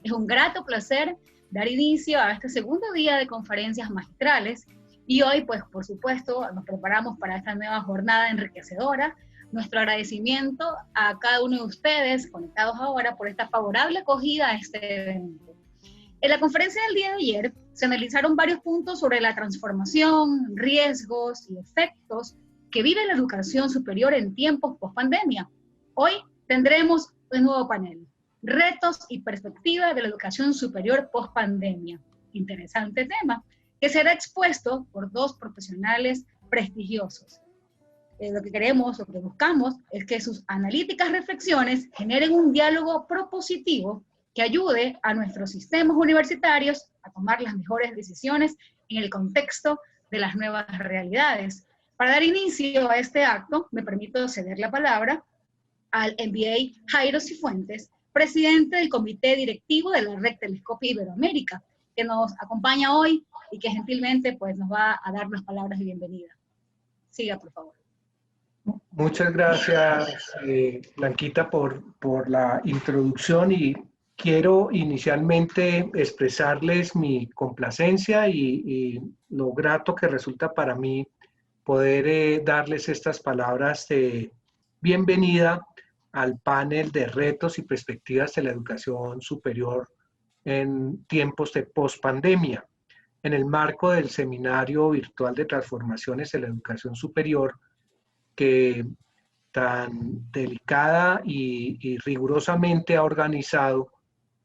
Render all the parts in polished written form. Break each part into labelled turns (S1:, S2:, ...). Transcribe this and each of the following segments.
S1: Es un grato placer dar inicio a este segundo día de conferencias magistrales y hoy, pues, por supuesto, nos preparamos para esta nueva jornada enriquecedora. Nuestro agradecimiento a cada uno de ustedes conectados ahora por esta favorable acogida a este evento. En la conferencia del día de ayer se analizaron varios puntos sobre la transformación, riesgos y efectos que vive la educación superior en tiempos post-pandemia. Hoy tendremos un nuevo panel, retos y perspectivas de la educación superior post-pandemia. Interesante tema, que será expuesto por dos profesionales prestigiosos. Lo que queremos, lo que buscamos, es que sus analíticas reflexiones generen un diálogo propositivo que ayude a nuestros sistemas universitarios a tomar las mejores decisiones en el contexto de las nuevas realidades. Para dar inicio a este acto, me permito ceder la palabra al MBA Jairo Cifuentes, presidente del Comité Directivo de la Red Telescopio Iberoamérica, que nos acompaña hoy y que gentilmente pues, nos va a dar unas palabras de bienvenida. Siga, por favor.
S2: Muchas gracias, Blanquita, por la introducción y quiero inicialmente expresarles mi complacencia y lo grato que resulta para mí poder darles estas palabras de bienvenida al panel de retos y perspectivas de la educación superior en tiempos de pospandemia, en el marco del Seminario Virtual de Transformaciones de la Educación Superior, que tan delicada y rigurosamente ha organizado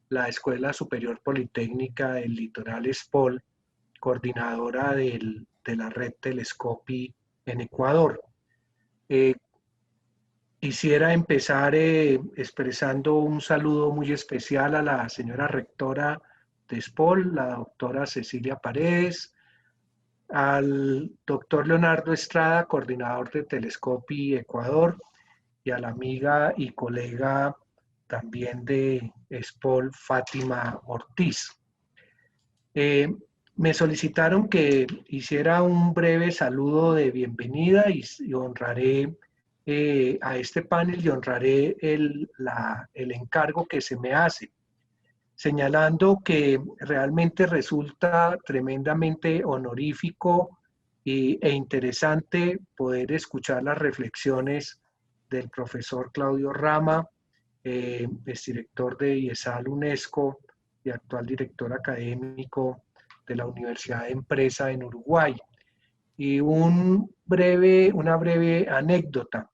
S2: la Escuela Superior Politécnica del Litoral ESPOL, coordinadora de la red Telescopi en Ecuador. Quisiera empezar expresando un saludo muy especial a la señora rectora de ESPOL, la doctora Cecilia Paredes, al doctor Leonardo Estrada, coordinador de Telescopi Ecuador, y a la amiga y colega también de ESPOL, Fátima Ortiz. Me solicitaron que hiciera un breve saludo de bienvenida y honraré a este panel y honraré el encargo que se me hace, señalando que realmente resulta tremendamente honorífico e interesante poder escuchar las reflexiones del profesor Claudio Rama, exdirector de IESAL UNESCO y actual director académico de la Universidad de Empresa en Uruguay. Y una breve anécdota.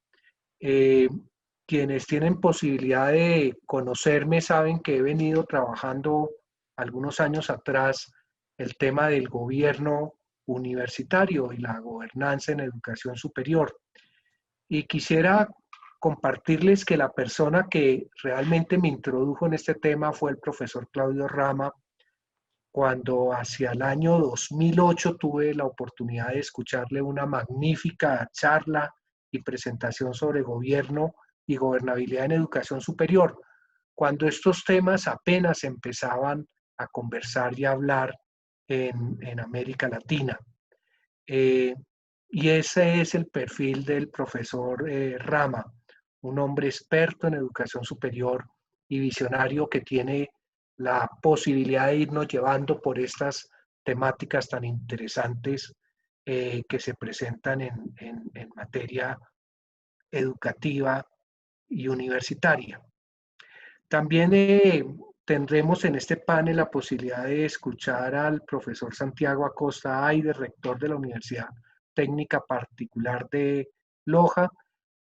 S2: Quienes tienen posibilidad de conocerme saben que he venido trabajando algunos años atrás el tema del gobierno universitario y la gobernanza en educación superior. Y quisiera compartirles que la persona que realmente me introdujo en este tema fue el profesor Claudio Rama, cuando hacia el año 2008 tuve la oportunidad de escucharle una magnífica charla y presentación sobre gobierno y gobernabilidad en educación superior, cuando estos temas apenas empezaban a conversar y a hablar en América Latina. Y ese es el perfil del profesor Rama, un hombre experto en educación superior y visionario que tiene la posibilidad de irnos llevando por estas temáticas tan interesantes que se presentan en materia educativa y universitaria. También tendremos en este panel la posibilidad de escuchar al profesor Santiago Acosta Ayde, rector de la Universidad Técnica Particular de Loja,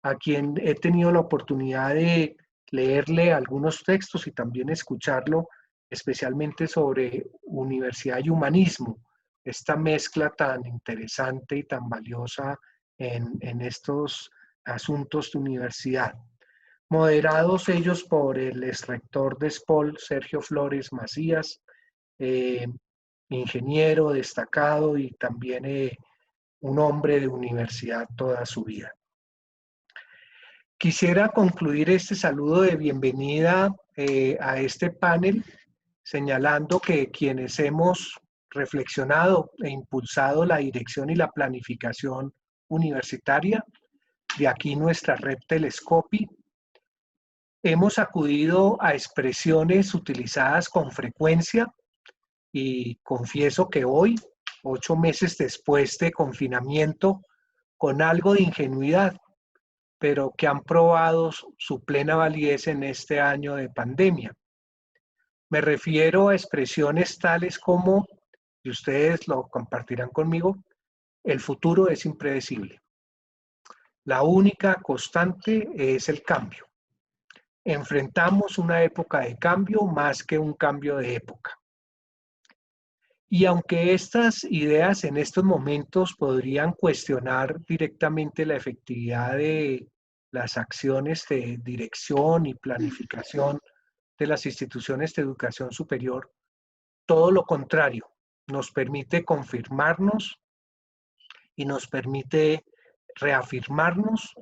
S2: a quien he tenido la oportunidad de leerle algunos textos y también escucharlo, especialmente sobre universidad y humanismo, esta mezcla tan interesante y tan valiosa en estos asuntos de universidad. Moderados ellos por el exrector de ESPOL, Sergio Flores Macías, ingeniero destacado y también un hombre de universidad toda su vida. Quisiera concluir este saludo de bienvenida a este panel señalando que quienes hemos reflexionado e impulsado la dirección y la planificación universitaria, de aquí nuestra red Telescopi, Hemos acudido a expresiones utilizadas con frecuencia y confieso que hoy, 8 meses después de confinamiento, con algo de ingenuidad, pero que han probado su plena validez en este año de pandemia. Me refiero a expresiones tales como, y ustedes lo compartirán conmigo, el futuro es impredecible. La única constante es el cambio. Enfrentamos una época de cambio más que un cambio de época. Y aunque estas ideas en estos momentos podrían cuestionar directamente la efectividad de las acciones de dirección y planificación de las instituciones de educación superior, todo lo contrario, nos permite confirmarnos y nos permite reafirmarnos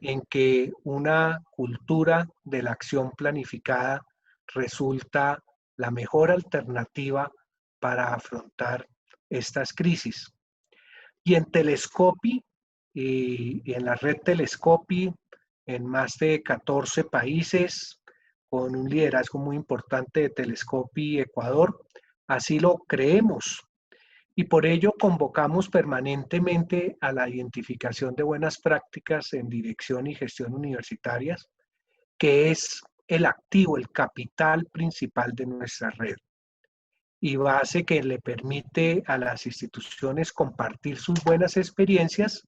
S2: en que una cultura de la acción planificada resulta la mejor alternativa para afrontar estas crisis. Y en Telescopi y en la red Telescopi, en más de 14 países, con un liderazgo muy importante de Telescopi Ecuador, así lo creemos. Y por ello convocamos permanentemente a la identificación de buenas prácticas en dirección y gestión universitarias, que es el activo, el capital principal de nuestra red y base que le permite a las instituciones compartir sus buenas experiencias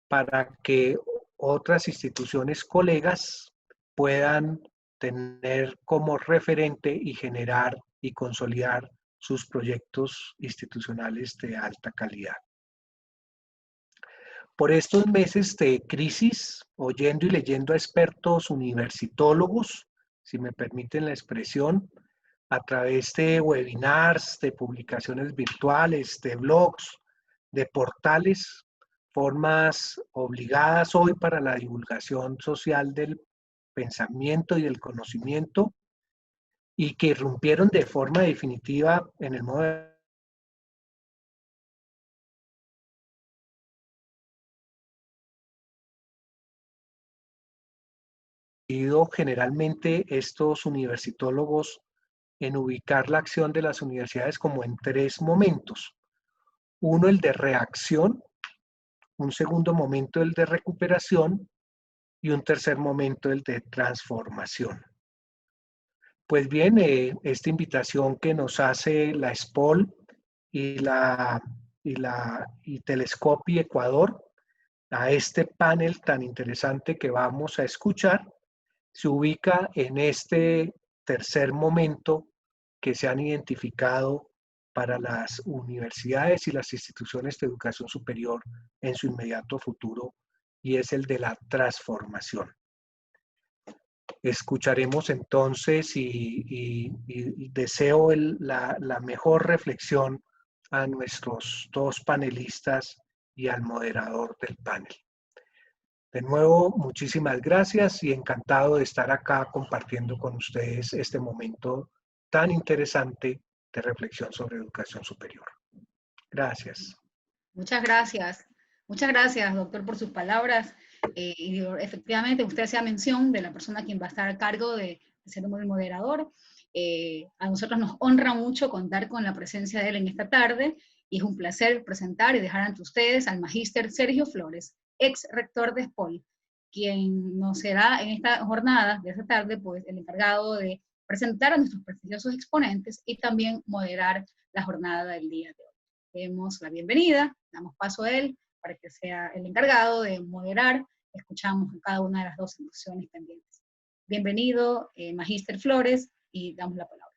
S2: para que otras instituciones colegas puedan tener como referente y generar y consolidar sus proyectos institucionales de alta calidad. Por estos meses de crisis, oyendo y leyendo a expertos universitólogos, si me permiten la expresión, a través de webinars, de publicaciones virtuales, de blogs, de portales, formas obligadas hoy para la divulgación social del pensamiento y del conocimiento, y que irrumpieron de forma definitiva en el modo de generalmente estos universitólogos en ubicar la acción de las universidades como en tres momentos. Uno, el de reacción, un segundo momento, el de recuperación, y un tercer momento, el de transformación. Pues bien, esta invitación que nos hace la SPOL y Telescopi Ecuador a este panel tan interesante que vamos a escuchar, se ubica en este tercer momento que se han identificado para las universidades y las instituciones de educación superior en su inmediato futuro, y es el de la transformación. Escucharemos entonces y deseo la mejor reflexión a nuestros dos panelistas y al moderador del panel. De nuevo, muchísimas gracias y encantado de estar acá compartiendo con ustedes este momento tan interesante de reflexión sobre educación superior. Gracias.
S1: Muchas gracias. Muchas gracias, doctor, por sus palabras. Y efectivamente, usted hacía mención de la persona quien va a estar a cargo de ser el moderador. A nosotros nos honra mucho contar con la presencia de él en esta tarde y es un placer presentar y dejar ante ustedes al magíster Sergio Flores, ex rector de SPOL, quien nos será en esta jornada de esta tarde pues, el encargado de presentar a nuestros prestigiosos exponentes y también moderar la jornada del día de hoy. Demos la bienvenida, damos paso a él para que sea el encargado de moderar. Escuchamos cada una de las dos secciones pendientes. Bienvenido, magíster Flores, y damos la palabra.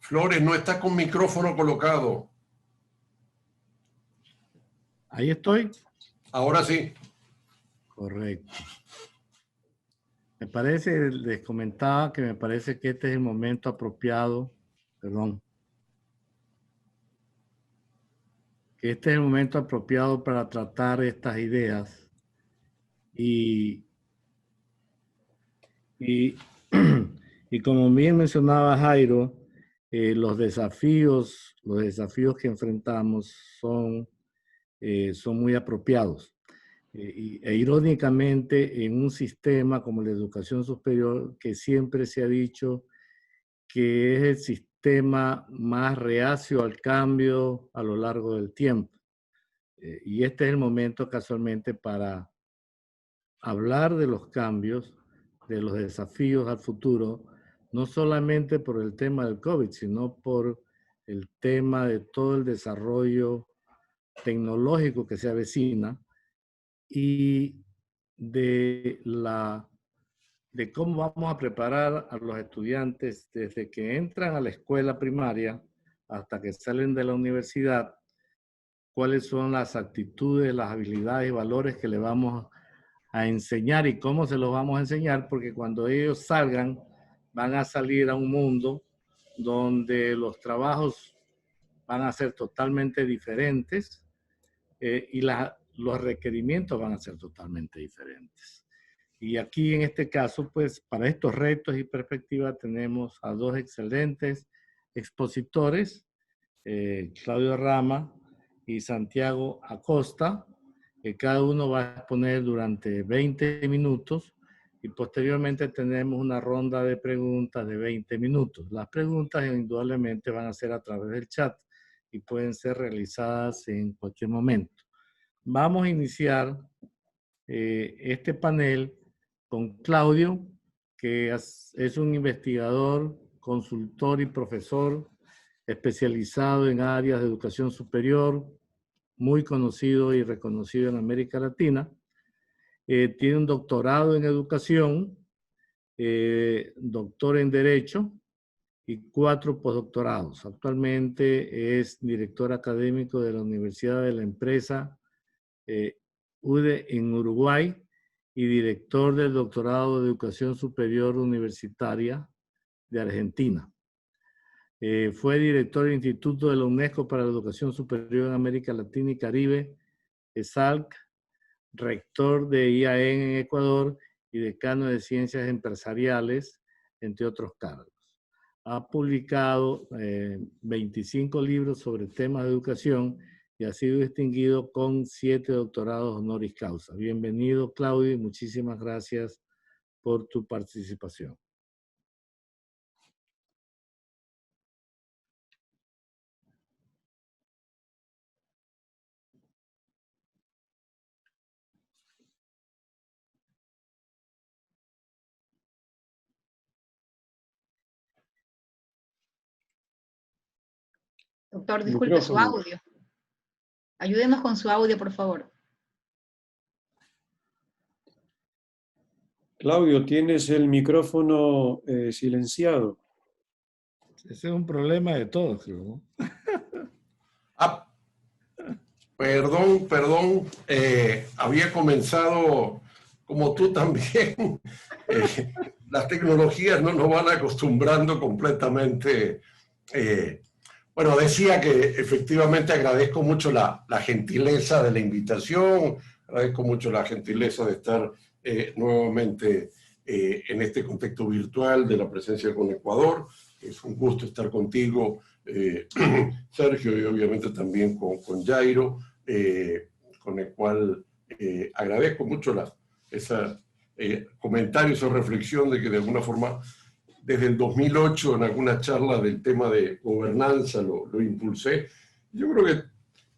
S3: Flores, no está con micrófono colocado.
S4: Ahí estoy.
S3: Ahora sí.
S4: Correcto. Me parece, les comentaba que me parece que este es el momento apropiado, perdón, que este es el momento apropiado para tratar estas ideas Y, y, y como bien mencionaba Jairo, los desafíos que enfrentamos son muy apropiados. E irónicamente, en un sistema como la educación superior, que siempre se ha dicho que es el sistema más reacio al cambio a lo largo del tiempo. Y este es el momento casualmente para hablar de los cambios, de los desafíos al futuro, no solamente por el tema del COVID, sino por el tema de todo el desarrollo tecnológico que se avecina y de cómo vamos a preparar a los estudiantes desde que entran a la escuela primaria hasta que salen de la universidad, cuáles son las actitudes, las habilidades y valores que le vamos a enseñar y cómo se los vamos a enseñar, porque cuando ellos salgan, van a salir a un mundo donde los trabajos van a ser totalmente diferentes y los requerimientos van a ser totalmente diferentes. Y aquí en este caso, pues para estos retos y perspectivas tenemos a dos excelentes expositores, Claudio Rama y Santiago Acosta, que cada uno va a exponer durante 20 minutos y posteriormente tenemos una ronda de preguntas de 20 minutos. Las preguntas indudablemente van a ser a través del chat y pueden ser realizadas en cualquier momento. Vamos a iniciar este panel con Claudio, que es un investigador, consultor y profesor especializado en áreas de educación superior, muy conocido y reconocido en América Latina. Tiene un doctorado en educación, doctor en Derecho y 4 postdoctorados. Actualmente es director académico de la Universidad de la Empresa UDE en Uruguay y director del Doctorado de Educación Superior Universitaria de Argentina. Fue director del Instituto de la UNESCO para la Educación Superior en América Latina y Caribe, ESALC, rector de IAEN en Ecuador y decano de Ciencias Empresariales, entre otros cargos. Ha publicado 25 libros sobre temas de educación y ha sido distinguido con 7 doctorados honoris causa. Bienvenido, Claudio, y muchísimas gracias por tu participación.
S1: Doctor, disculpe su audio. Ayúdenos con su audio, por favor.
S5: Claudio, tienes el micrófono silenciado.
S4: Ese es un problema de todos, creo, ¿no?
S3: Perdón. Había comenzado, como tú también, las tecnologías no nos van acostumbrando completamente. Bueno, decía que efectivamente agradezco mucho la gentileza de la invitación, agradezco mucho la gentileza de estar nuevamente en este contexto virtual de la presencia con Ecuador. Es un gusto estar contigo, Sergio, y obviamente también con Jairo, con el cual agradezco mucho ese comentario, esa reflexión de que de alguna forma desde el 2008 en alguna charla del tema de gobernanza lo impulsé. Yo creo que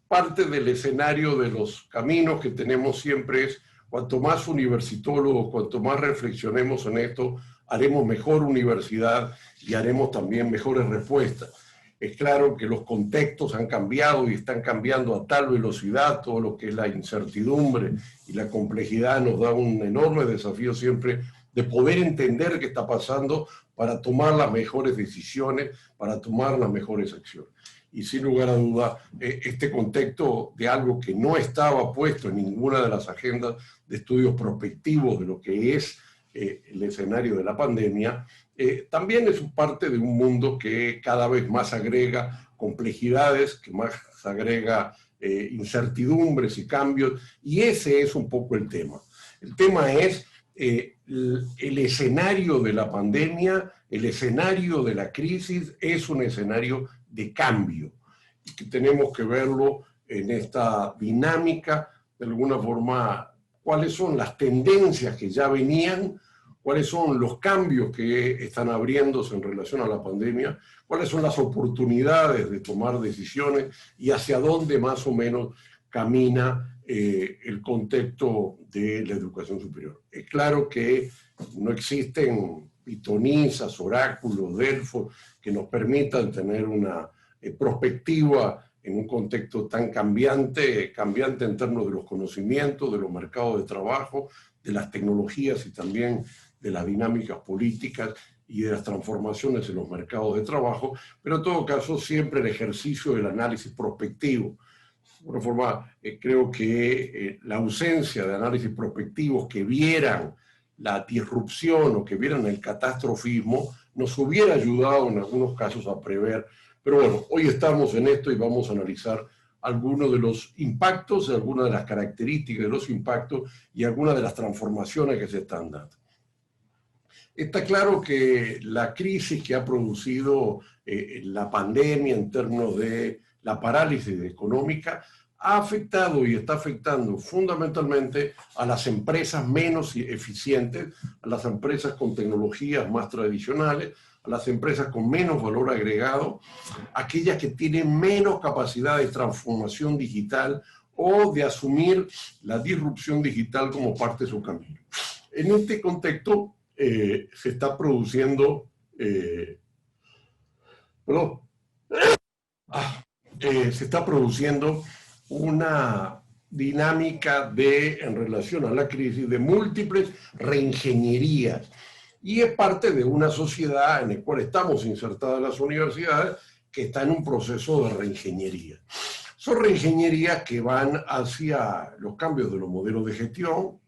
S3: parte del escenario de los caminos que tenemos siempre es cuanto más universitólogos, cuanto más reflexionemos en esto, haremos mejor universidad y haremos también mejores respuestas. Es claro que los contextos han cambiado y están cambiando a tal velocidad, todo lo que es la incertidumbre y la complejidad nos da un enorme desafío siempre de poder entender qué está pasando para tomar las mejores decisiones, para tomar las mejores acciones. Y sin lugar a duda, este contexto de algo que no estaba puesto en ninguna de las agendas de estudios prospectivos de lo que es el escenario de la pandemia, también es parte de un mundo que cada vez más agrega complejidades, que más agrega incertidumbres y cambios, y ese es un poco el tema. El tema es el escenario de la pandemia, el escenario de la crisis es un escenario de cambio, y que tenemos que verlo en esta dinámica, de alguna forma, cuáles son las tendencias que ya venían, cuáles son los cambios que están abriéndose en relación a la pandemia, cuáles son las oportunidades de tomar decisiones y hacia dónde más o menos camina el contexto de la educación superior. Es claro que no existen pitonisas, oráculos, delfos que nos permitan tener una perspectiva en un contexto tan cambiante en términos de los conocimientos, de los mercados de trabajo, de las tecnologías y también de las dinámicas políticas y de las transformaciones en los mercados de trabajo, pero en todo caso siempre el ejercicio del análisis prospectivo. De alguna forma, creo que la ausencia de análisis prospectivos que vieran la disrupción o que vieran el catastrofismo nos hubiera ayudado en algunos casos a prever. Pero bueno, hoy estamos en esto y vamos a analizar algunos de los impactos, algunas de las características de los impactos y algunas de las transformaciones que se están dando. Está claro que la crisis que ha producido la pandemia en términos de la parálisis económica ha afectado y está afectando fundamentalmente a las empresas menos eficientes, a las empresas con tecnologías más tradicionales, a las empresas con menos valor agregado, aquellas que tienen menos capacidad de transformación digital o de asumir la disrupción digital como parte de su camino. En este contexto se está produciendo, se está produciendo una dinámica en relación a la crisis de múltiples reingenierías. Y es parte de una sociedad en la cual estamos insertadas las universidades que está en un proceso de reingeniería. Son reingenierías que van hacia los cambios de los modelos de gestión,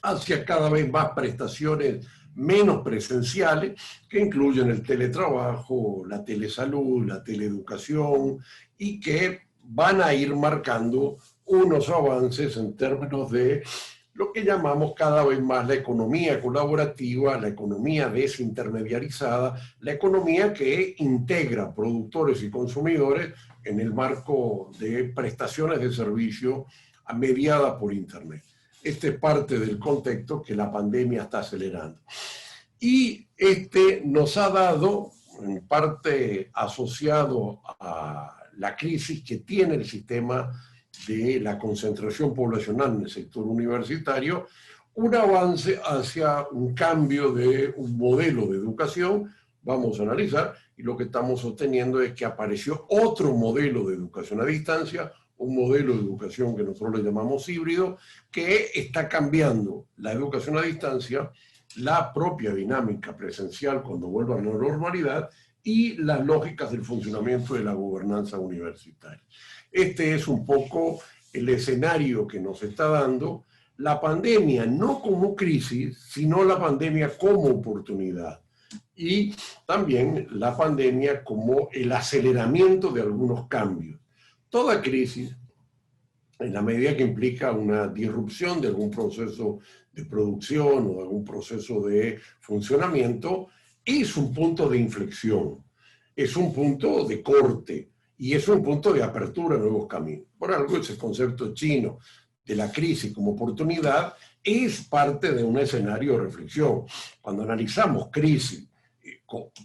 S3: hacia cada vez más prestaciones menos presenciales, que incluyen el teletrabajo, la telesalud, la teleeducación, y que van a ir marcando unos avances en términos de lo que llamamos cada vez más la economía colaborativa, la economía desintermediarizada, la economía que integra productores y consumidores en el marco de prestaciones de servicio mediadas por Internet. Este es parte del contexto que la pandemia está acelerando. Y nos ha dado, en parte asociado a la crisis que tiene el sistema de la concentración poblacional en el sector universitario, un avance hacia un cambio de un modelo de educación, vamos a analizar, y lo que estamos sosteniendo es que apareció otro modelo de educación a distancia, un modelo de educación que nosotros le llamamos híbrido, que está cambiando la educación a distancia, la propia dinámica presencial cuando vuelva a la normalidad y las lógicas del funcionamiento de la gobernanza universitaria. Este es un poco el escenario que nos está dando la pandemia, no como crisis, sino la pandemia como oportunidad. Y también la pandemia como el aceleramiento de algunos cambios. Toda crisis, en la medida que implica una disrupción de algún proceso de producción o de algún proceso de funcionamiento, es un punto de inflexión, es un punto de corte y es un punto de apertura a nuevos caminos. Por algo ese concepto chino de la crisis como oportunidad es parte de un escenario de reflexión. Cuando analizamos crisis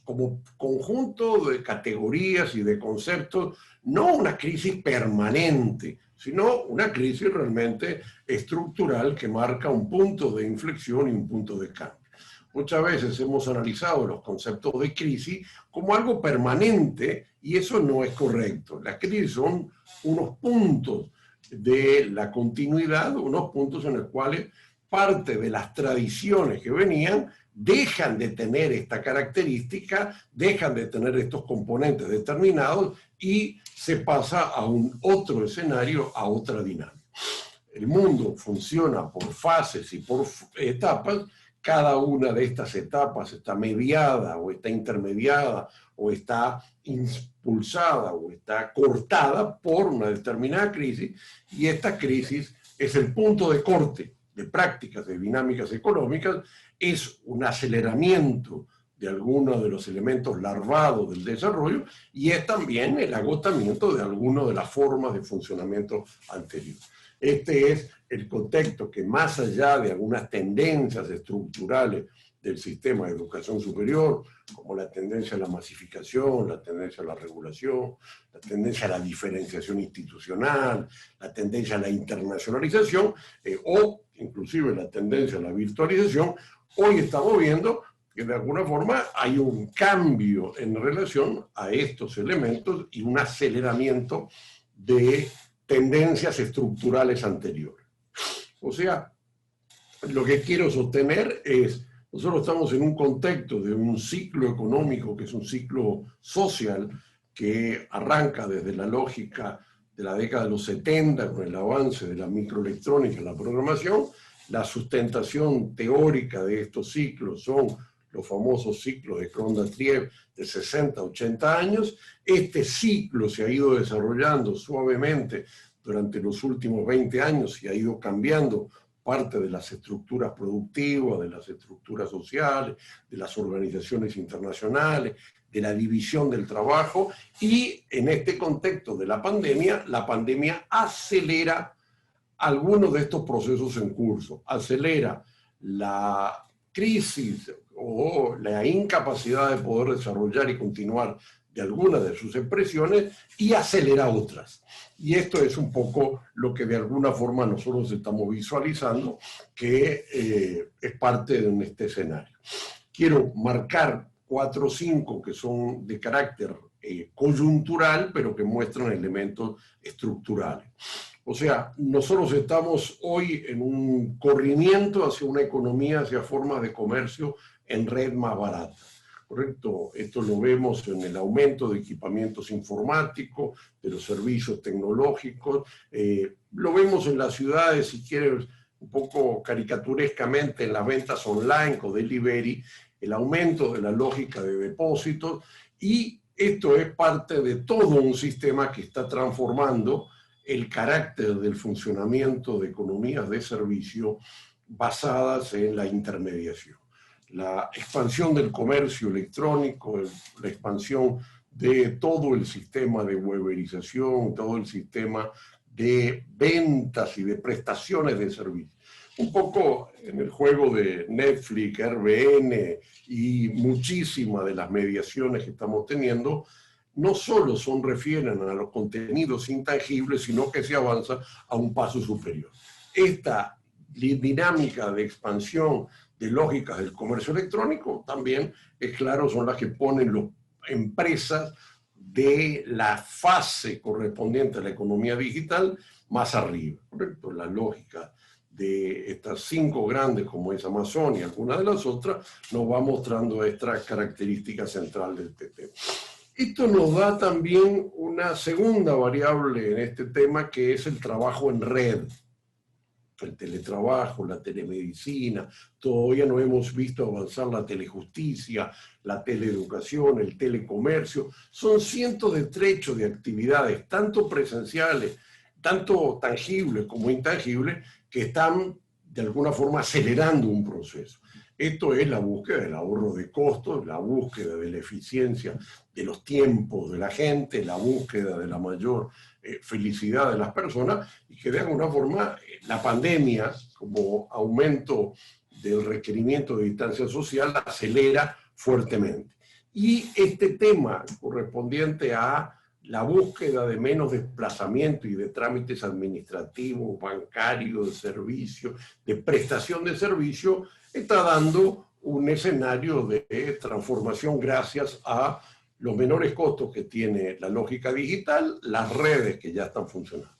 S3: como conjunto de categorías y de conceptos, no una crisis permanente, sino una crisis realmente estructural que marca un punto de inflexión y un punto de cambio. Muchas veces hemos analizado los conceptos de crisis como algo permanente y eso no es correcto. Las crisis son unos puntos de la continuidad, unos puntos en los cuales parte de las tradiciones que venían dejan de tener esta característica, dejan de tener estos componentes determinados y se pasa a un otro escenario, a otra dinámica. El mundo funciona por fases y por etapas cada una de estas etapas está mediada o está intermediada o está impulsada o está cortada por una determinada crisis, y esta crisis es el punto de corte de prácticas, de dinámicas económicas, es un aceleramiento de algunos de los elementos larvados del desarrollo, y es también el agotamiento de algunas de las formas de funcionamiento anteriores. Este es el contexto que, más allá de algunas tendencias estructurales del sistema de educación superior, como la tendencia a la masificación, la tendencia a la regulación, la tendencia a la diferenciación institucional, la tendencia a la internacionalización, o inclusive la tendencia a la virtualización, hoy estamos viendo que de alguna forma hay un cambio en relación a estos elementos y un aceleramiento de tendencias estructurales anteriores. O sea, lo que quiero sostener es, nosotros estamos en un contexto de un ciclo económico que es un ciclo social que arranca desde la lógica de la década de los 70 con el avance de la microelectrónica y la programación. La sustentación teórica de estos ciclos son los famosos ciclos de Kronda-Triev de 60 a 80 años. Este ciclo se ha ido desarrollando suavemente durante los últimos 20 años y ha ido cambiando parte de las estructuras productivas, de las estructuras sociales, de las organizaciones internacionales, de la división del trabajo, y en este contexto de la pandemia acelera algunos de estos procesos en curso, acelera la crisis o la incapacidad de poder desarrollar y continuar de algunas de sus expresiones y acelera otras. Y esto es un poco lo que de alguna forma nosotros estamos visualizando, que es parte de este escenario. Quiero marcar 4 o 5 que son de carácter coyuntural, pero que muestran elementos estructurales. O sea, nosotros estamos hoy en un corrimiento hacia una economía, hacia formas de comercio en red más barata. ¿Correcto? Esto lo vemos en el aumento de equipamientos informáticos, de los servicios tecnológicos, lo vemos en las ciudades, si quieres, un poco caricaturescamente, en las ventas online o delivery, el aumento de la lógica de depósitos, y esto es parte de todo un sistema que está transformando el carácter del funcionamiento de economías de servicio basadas en la intermediación. La expansión del comercio electrónico, la expansión de todo el sistema de weberización, todo el sistema de ventas y de prestaciones de servicios. Un poco en el juego de Netflix, Airbnb y muchísimas de las mediaciones que estamos teniendo, no solo refieren a los contenidos intangibles, sino que se avanza a un paso superior. Esta dinámica de expansión de lógicas del comercio electrónico también, es claro, son las que ponen las empresas de la fase correspondiente a la economía digital más arriba, ¿correcto? La lógica de estas 5 grandes como es Amazon y algunas de las otras nos va mostrando esta característica central del tema. Esto nos da también una segunda variable en este tema, que es el trabajo en red. El teletrabajo, la telemedicina, todavía no hemos visto avanzar la telejusticia, la teleeducación, el telecomercio. Son cientos de trechos de actividades, tanto presenciales, tanto tangibles como intangibles, que están de alguna forma acelerando un proceso. Esto es la búsqueda del ahorro de costos, la búsqueda de la eficiencia de los tiempos de la gente, la búsqueda de la mayor felicidad de las personas, y que de alguna forma la pandemia, como aumento del requerimiento de distancia social, acelera fuertemente. Y este tema correspondiente a la búsqueda de menos desplazamiento y de trámites administrativos, bancarios, de servicios, de prestación de servicios, está dando un escenario de transformación gracias a los menores costos que tiene la lógica digital, las redes que ya están funcionando.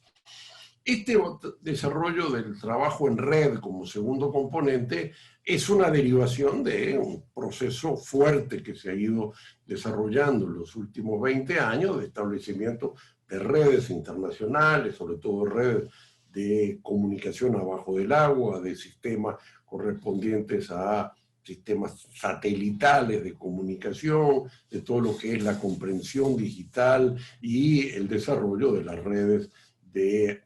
S3: Este desarrollo del trabajo en red como segundo componente es una derivación de un proceso fuerte que se ha ido desarrollando en los últimos 20 años de establecimiento de redes internacionales, sobre todo redes de comunicación abajo del agua, de sistemas correspondientes a sistemas satelitales de comunicación, de todo lo que es la comprensión digital y el desarrollo de las redes de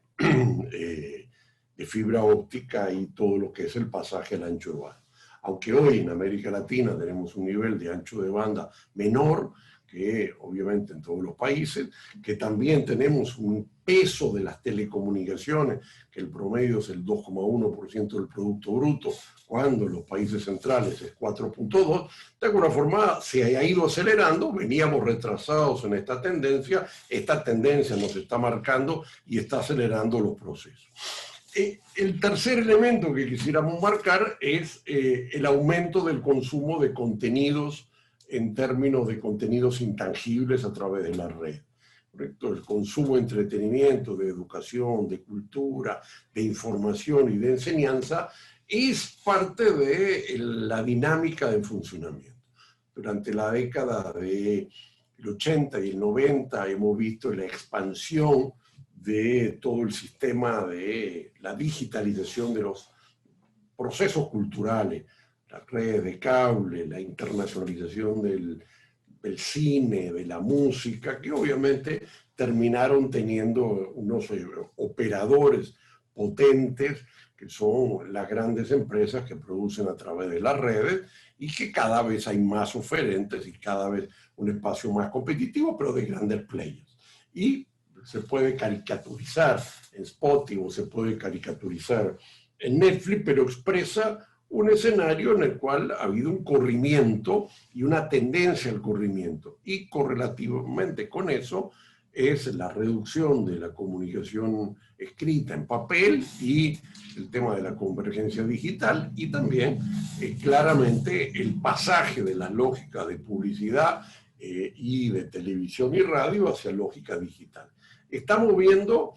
S3: fibra óptica y todo lo que es el pasaje al ancho de banda. Aunque hoy en América Latina tenemos un nivel de ancho de banda menor, que obviamente en todos los países, que también tenemos un peso de las telecomunicaciones, que el promedio es el 2,1% del Producto Bruto, cuando en los países centrales es 4,2%, de alguna forma se ha ido acelerando, veníamos retrasados en esta tendencia nos está marcando y está acelerando los procesos. El tercer elemento que quisiéramos marcar es el aumento del consumo de contenidos en términos de contenidos intangibles a través de la red. ¿Correcto? El consumo de entretenimiento, de educación, de cultura, de información y de enseñanza es parte de la dinámica de funcionamiento. Durante la década del 80 y el 90 hemos visto la expansión de todo el sistema de la digitalización de los procesos culturales, las redes de cable, la internacionalización del cine, de la música, que obviamente terminaron teniendo unos operadores potentes, que son las grandes empresas que producen a través de las redes y que cada vez hay más oferentes y cada vez un espacio más competitivo, pero de grandes players. Y se puede caricaturizar en Spotify o se puede caricaturizar en Netflix, pero expresa un escenario en el cual ha habido un corrimiento y una tendencia al corrimiento. Y correlativamente con eso es la reducción de la comunicación escrita en papel y el tema de la convergencia digital y también claramente el pasaje de la lógica de publicidad y de televisión y radio hacia lógica digital. Estamos viendo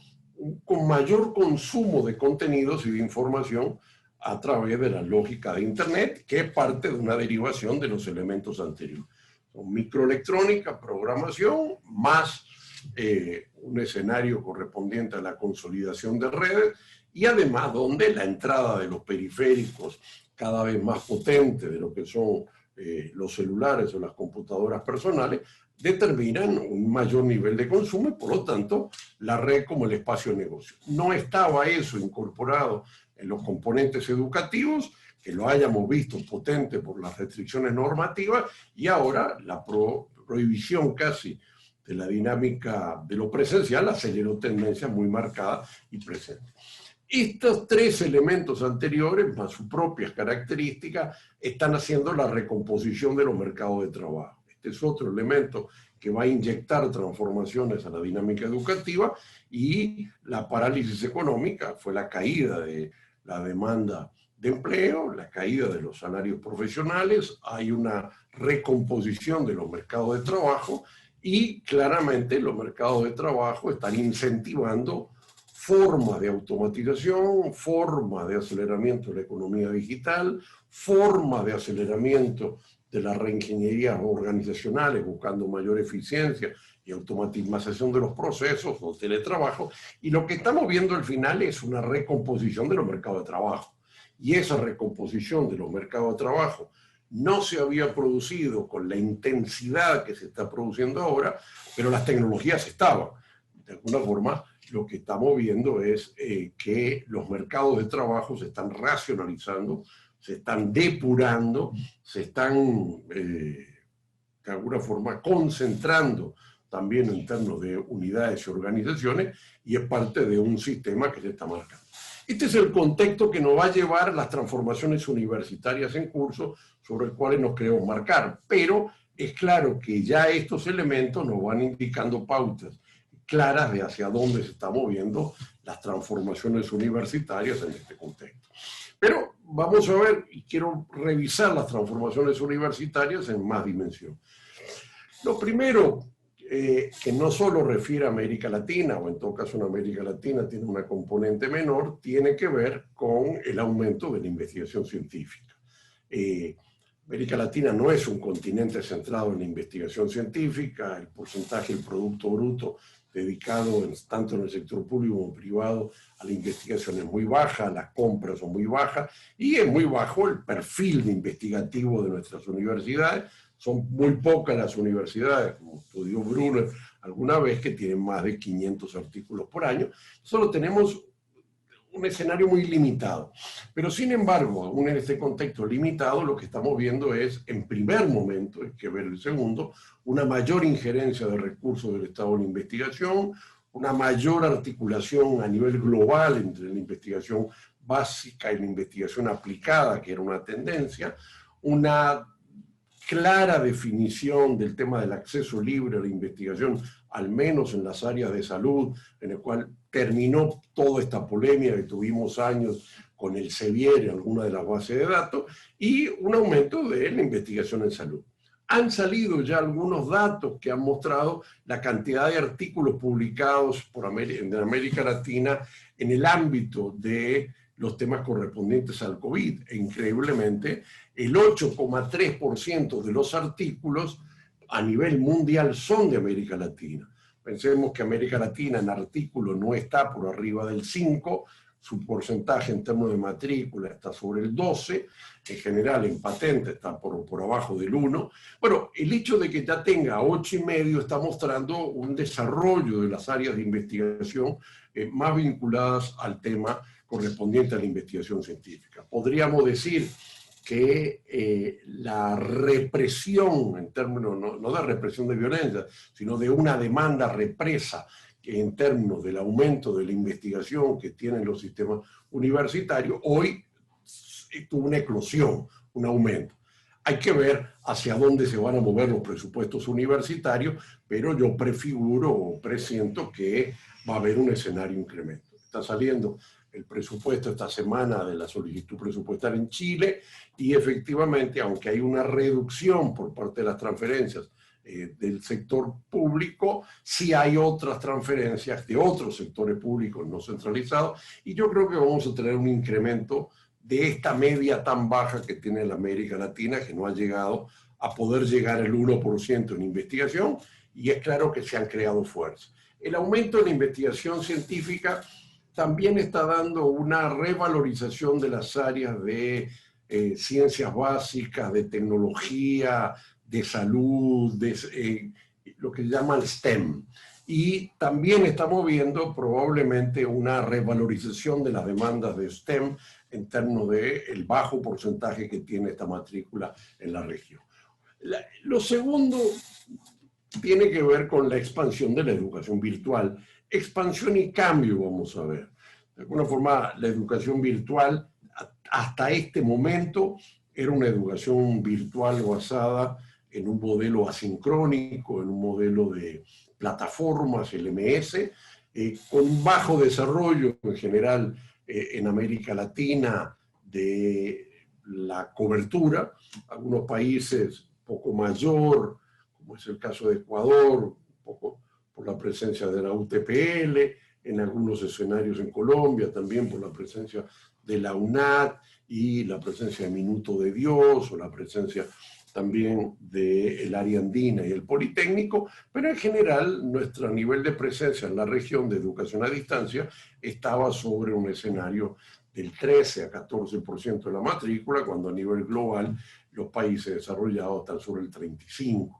S3: con mayor consumo de contenidos y de información a través de la lógica de Internet, que es parte de una derivación de los elementos anteriores. Son microelectrónica, programación, más un escenario correspondiente a la consolidación de redes, y además donde la entrada de los periféricos cada vez más potente de lo que son los celulares o las computadoras personales, determinan un mayor nivel de consumo y por lo tanto la red como el espacio de negocio. No estaba eso incorporado en los componentes educativos, que lo hayamos visto potente por las restricciones normativas y ahora la prohibición casi de la dinámica de lo presencial aceleró tendencias muy marcadas y presentes. Estos tres elementos anteriores, más sus propias características, están haciendo la recomposición de los mercados de trabajo. Este es otro elemento que va a inyectar transformaciones a la dinámica educativa y la parálisis económica fue la caída de la demanda de empleo, la caída de los salarios profesionales, hay una recomposición de los mercados de trabajo y claramente los mercados de trabajo están incentivando formas de automatización, formas de aceleramiento de la economía digital, formas de aceleramiento de las reingenierías organizacionales buscando mayor eficiencia y automatización de los procesos o teletrabajo. Y lo que estamos viendo al final es una recomposición de los mercados de trabajo. Y esa recomposición de los mercados de trabajo no se había producido con la intensidad que se está produciendo ahora, pero las tecnologías estaban. De alguna forma, lo que estamos viendo es que los mercados de trabajo se están racionalizando, se están depurando, se están de alguna forma concentrando también en términos de unidades y organizaciones, y es parte de un sistema que se está marcando. Este es el contexto que nos va a llevar a las transformaciones universitarias en curso, sobre el cual nos queremos marcar, pero es claro que ya estos elementos nos van indicando pautas claras de hacia dónde se están moviendo las transformaciones universitarias en este contexto. Pero vamos a ver, y quiero revisar las transformaciones universitarias en más dimensión. Lo primero, que no solo refiere a América Latina, o en todo caso en América Latina tiene una componente menor, tiene que ver con el aumento de la investigación científica. América Latina no es un continente centrado en la investigación científica, el porcentaje del Producto Bruto dedicado tanto en el sector público como privado a la investigación es muy baja, las compras son muy bajas y es muy bajo el perfil de investigativo de nuestras universidades. Son muy pocas las universidades, como estudió Brunner alguna vez, que tienen más de 500 artículos por año. Solo tenemos un escenario muy limitado. Pero sin embargo, aún en este contexto limitado, lo que estamos viendo es, en primer momento, hay que ver el segundo, una mayor injerencia de recursos del Estado en la investigación, una mayor articulación a nivel global entre la investigación básica y la investigación aplicada, que era una tendencia, una clara definición del tema del acceso libre a la investigación, al menos en las áreas de salud, en el cual terminó toda esta polémica que tuvimos años con el Sevier en alguna de las bases de datos, y un aumento de la investigación en salud. Han salido ya algunos datos que han mostrado la cantidad de artículos publicados en América Latina en el ámbito de los temas correspondientes al COVID. E increíblemente, el 8,3% de los artículos a nivel mundial son de América Latina. Pensemos que América Latina en artículos no está por arriba del 5%, su porcentaje en términos de matrícula está sobre el 12%, en general en patente está por abajo del 1%. Bueno, el hecho de que ya tenga 8,5% está mostrando un desarrollo de las áreas de investigación más vinculadas al tema correspondiente a la investigación científica. Podríamos decir que la represión, en términos no de represión de violencia, sino de una demanda represa en términos del aumento de la investigación que tienen los sistemas universitarios, hoy tuvo una eclosión, un aumento. Hay que ver hacia dónde se van a mover los presupuestos universitarios, pero yo prefiguro o presiento que va a haber un escenario incremento. Está saliendo el presupuesto esta semana de la solicitud presupuestaria en Chile y efectivamente, aunque hay una reducción por parte de las transferencias del sector público, sí hay otras transferencias de otros sectores públicos no centralizados y yo creo que vamos a tener un incremento de esta media tan baja que tiene la América Latina, que no ha llegado a poder llegar al 1% en investigación, y es claro que se han creado fuerzas. El aumento de la investigación científica también está dando una revalorización de las áreas de ciencias básicas, de tecnología, de salud, de lo que llaman STEM. Y también estamos viendo probablemente una revalorización de las demandas de STEM en términos del bajo porcentaje que tiene esta matrícula en la región. Lo segundo tiene que ver con la expansión de la educación virtual. Expansión y cambio, vamos a ver. De alguna forma, la educación virtual hasta este momento era una educación virtual basada en un modelo asincrónico, en un modelo de plataformas, LMS, con bajo desarrollo en general en América Latina de la cobertura. Algunos países poco mayor, como es el caso de Ecuador, un poco por la presencia de la UTPL, en algunos escenarios en Colombia, también por la presencia de la UNAD y la presencia de Minuto de Dios, o la presencia también del área andina y el Politécnico, pero en general nuestro nivel de presencia en la región de educación a distancia estaba sobre un escenario del 13 a 14% de la matrícula, cuando a nivel global los países desarrollados están sobre el 35%.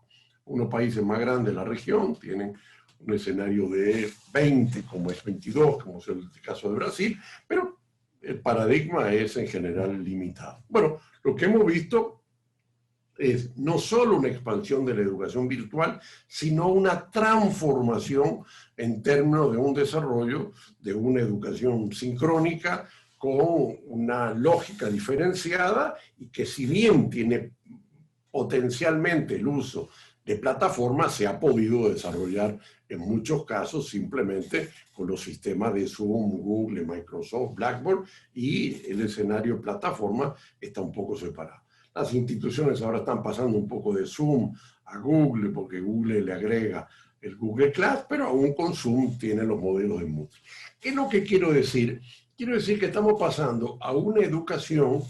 S3: Unos países más grandes de la región tienen un escenario de 20, como es 22, como es el caso de Brasil, pero el paradigma es en general limitado. Bueno, lo que hemos visto es no solo una expansión de la educación virtual, sino una transformación en términos de un desarrollo de una educación sincrónica con una lógica diferenciada y que si bien tiene potencialmente el uso de plataformas, se ha podido desarrollar en muchos casos simplemente con los sistemas de Zoom, Google, Microsoft, Blackboard, y el escenario plataforma está un poco separado. Las instituciones ahora están pasando un poco de Zoom a Google, porque Google le agrega el Google Class, pero aún con Zoom tiene los modelos de Moodle. ¿Qué es lo que quiero decir? Quiero decir que estamos pasando a una educación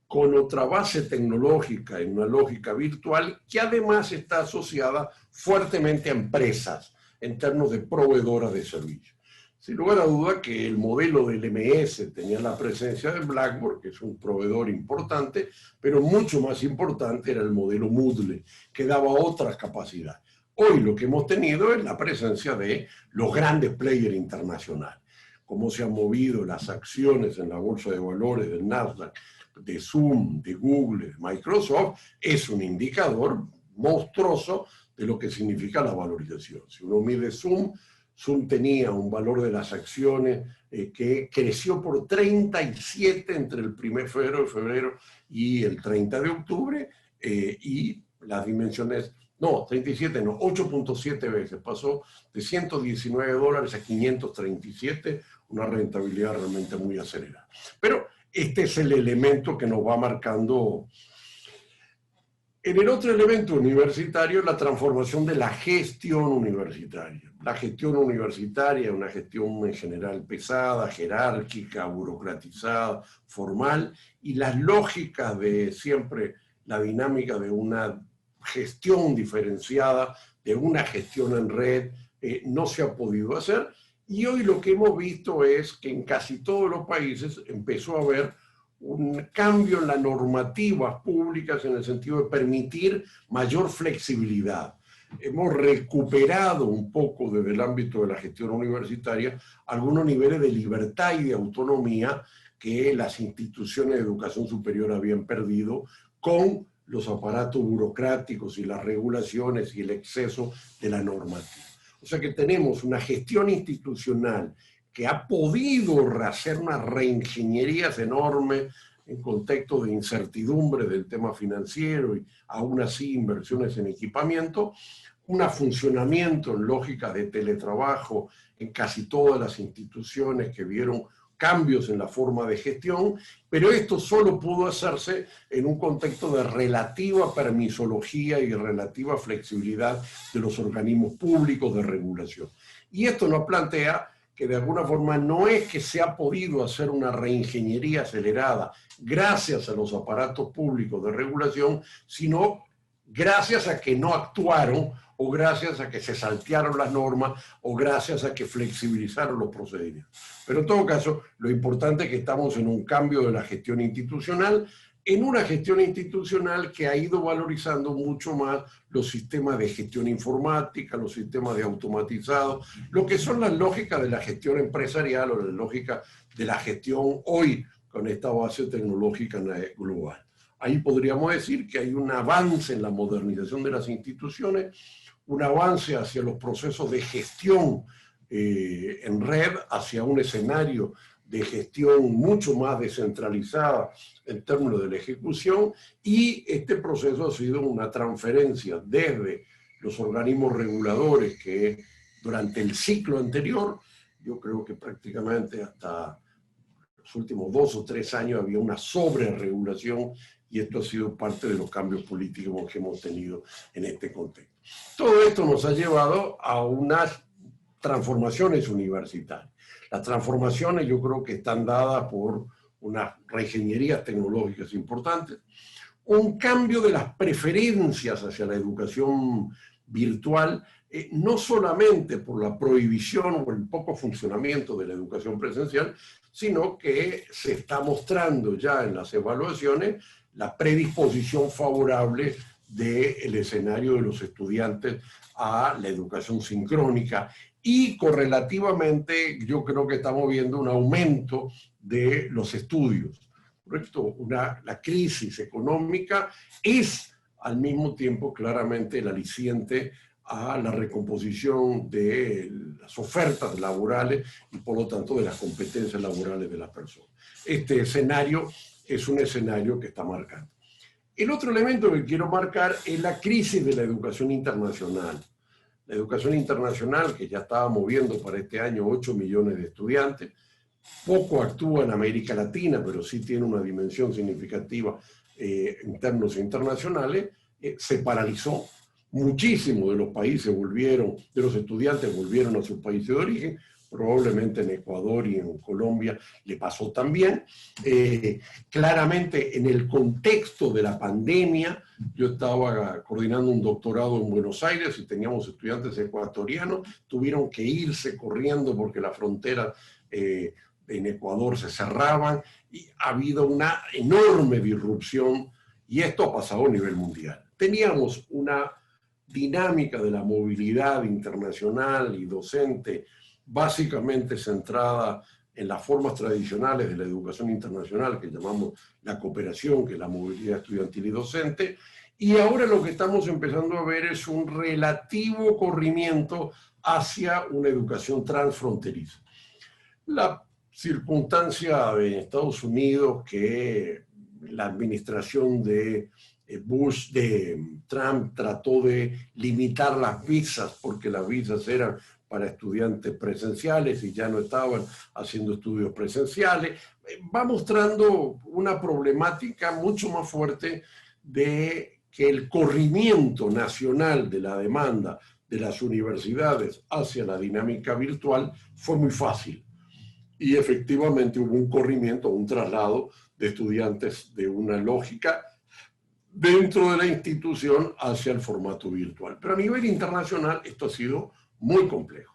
S3: con otra base tecnológica en una lógica virtual que además está asociada fuertemente a empresas en términos de proveedoras de servicios. Sin lugar a duda que el modelo del MS tenía la presencia de Blackboard, que es un proveedor importante, pero mucho más importante era el modelo Moodle, que daba otras capacidades. Hoy lo que hemos tenido es la presencia de los grandes players internacionales. Cómo se han movido las acciones en la bolsa de valores del Nasdaq, de Zoom, de Google, de Microsoft, es un indicador monstruoso de lo que significa la valorización. Si uno mide Zoom, Zoom tenía un valor de las acciones que creció por 37 entre el 1 de febrero y el 30 de octubre, y las dimensiones, no, 37 no, 8.7 veces, pasó de $119 a 537, una rentabilidad realmente muy acelerada. Pero este es el elemento que nos va marcando. En el otro elemento universitario, la transformación de la gestión universitaria. La gestión universitaria es una gestión en general pesada, jerárquica, burocratizada, formal, y las lógicas de siempre la dinámica de una gestión diferenciada, de una gestión en red, no se ha podido hacer. Y hoy lo que hemos visto es que en casi todos los países empezó a haber un cambio en las normativas públicas en el sentido de permitir mayor flexibilidad. Hemos recuperado un poco desde el ámbito de la gestión universitaria algunos niveles de libertad y de autonomía que las instituciones de educación superior habían perdido con los aparatos burocráticos y las regulaciones y el exceso de la normativa. O sea que tenemos una gestión institucional que ha podido hacer unas reingenierías enormes en contexto de incertidumbre del tema financiero y aún así inversiones en equipamiento, un funcionamiento en lógica de teletrabajo en casi todas las instituciones que vieron cambios en la forma de gestión, pero esto solo pudo hacerse en un contexto de relativa permisología y relativa flexibilidad de los organismos públicos de regulación. Y esto nos plantea que de alguna forma no es que se ha podido hacer una reingeniería acelerada gracias a los aparatos públicos de regulación, sino gracias a que no actuaron o gracias a que se saltearon las normas o gracias a que flexibilizaron los procedimientos. Pero en todo caso, lo importante es que estamos en un cambio de la gestión institucional, en una gestión institucional que ha ido valorizando mucho más los sistemas de gestión informática, los sistemas de automatizado, lo que son las lógicas de la gestión empresarial o la lógica de la gestión hoy con esta base tecnológica global. Ahí podríamos decir que hay un avance en la modernización de las instituciones, un avance hacia los procesos de gestión en red, hacia un escenario de gestión mucho más descentralizada en términos de la ejecución, y este proceso ha sido una transferencia desde los organismos reguladores que durante el ciclo anterior, yo creo que prácticamente hasta los últimos 2 o 3 años había una sobreregulación, y esto ha sido parte de los cambios políticos que hemos tenido en este contexto. Todo esto nos ha llevado a unas transformaciones universitarias. Las transformaciones yo creo que están dadas por unas reingenierías tecnológicas importantes, un cambio de las preferencias hacia la educación virtual, no solamente por la prohibición o el poco funcionamiento de la educación presencial, sino que se está mostrando ya en las evaluaciones la predisposición favorable del escenario de los estudiantes a la educación sincrónica, y correlativamente yo creo que estamos viendo un aumento de los estudios, ¿correcto? La crisis económica es al mismo tiempo claramente el aliciente a la recomposición de las ofertas laborales y por lo tanto de las competencias laborales de las personas. Este escenario es un escenario que está marcando. El otro elemento que quiero marcar es la crisis de la educación internacional. La educación internacional, que ya estaba moviendo para este año 8 millones de estudiantes, poco actúa en América Latina, pero sí tiene una dimensión significativa en términos internacionales, se paralizó. Muchísimos de los países de los estudiantes volvieron a sus países de origen, probablemente en Ecuador y en Colombia le pasó también. Claramente en el contexto de la pandemia, yo estaba coordinando un doctorado en Buenos Aires y teníamos estudiantes ecuatorianos, tuvieron que irse corriendo porque las fronteras en Ecuador se cerraban y ha habido una enorme disrupción y esto ha pasado a nivel mundial. Teníamos una dinámica de la movilidad internacional y docente básicamente centrada en las formas tradicionales de la educación internacional que llamamos la cooperación, que es la movilidad estudiantil y docente, y ahora lo que estamos empezando a ver es un relativo corrimiento hacia una educación transfronteriza. La circunstancia en Estados Unidos que la administración de Bush, de Trump, trató de limitar las visas porque las visas eran para estudiantes presenciales y ya no estaban haciendo estudios presenciales, va mostrando una problemática mucho más fuerte de que el corrimiento nacional de la demanda de las universidades hacia la dinámica virtual fue muy fácil. Y efectivamente hubo un corrimiento, un traslado de estudiantes de una lógica dentro de la institución hacia el formato virtual. Pero a nivel internacional esto ha sido muy complejo.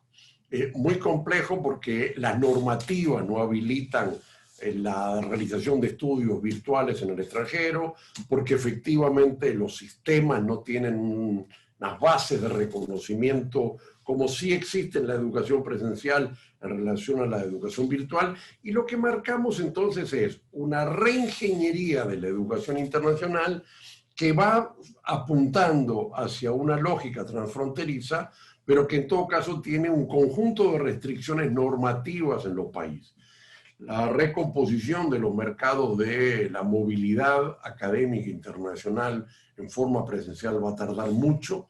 S3: Muy complejo porque las normativas no habilitan la realización de estudios virtuales en el extranjero, porque efectivamente los sistemas no tienen unas bases de reconocimiento como sí existe en la educación presencial en relación a la educación virtual, y lo que marcamos entonces es una reingeniería de la educación internacional que va apuntando hacia una lógica transfronteriza, pero que en todo caso tiene un conjunto de restricciones normativas en los países. La recomposición de los mercados de la movilidad académica internacional en forma presencial va a tardar mucho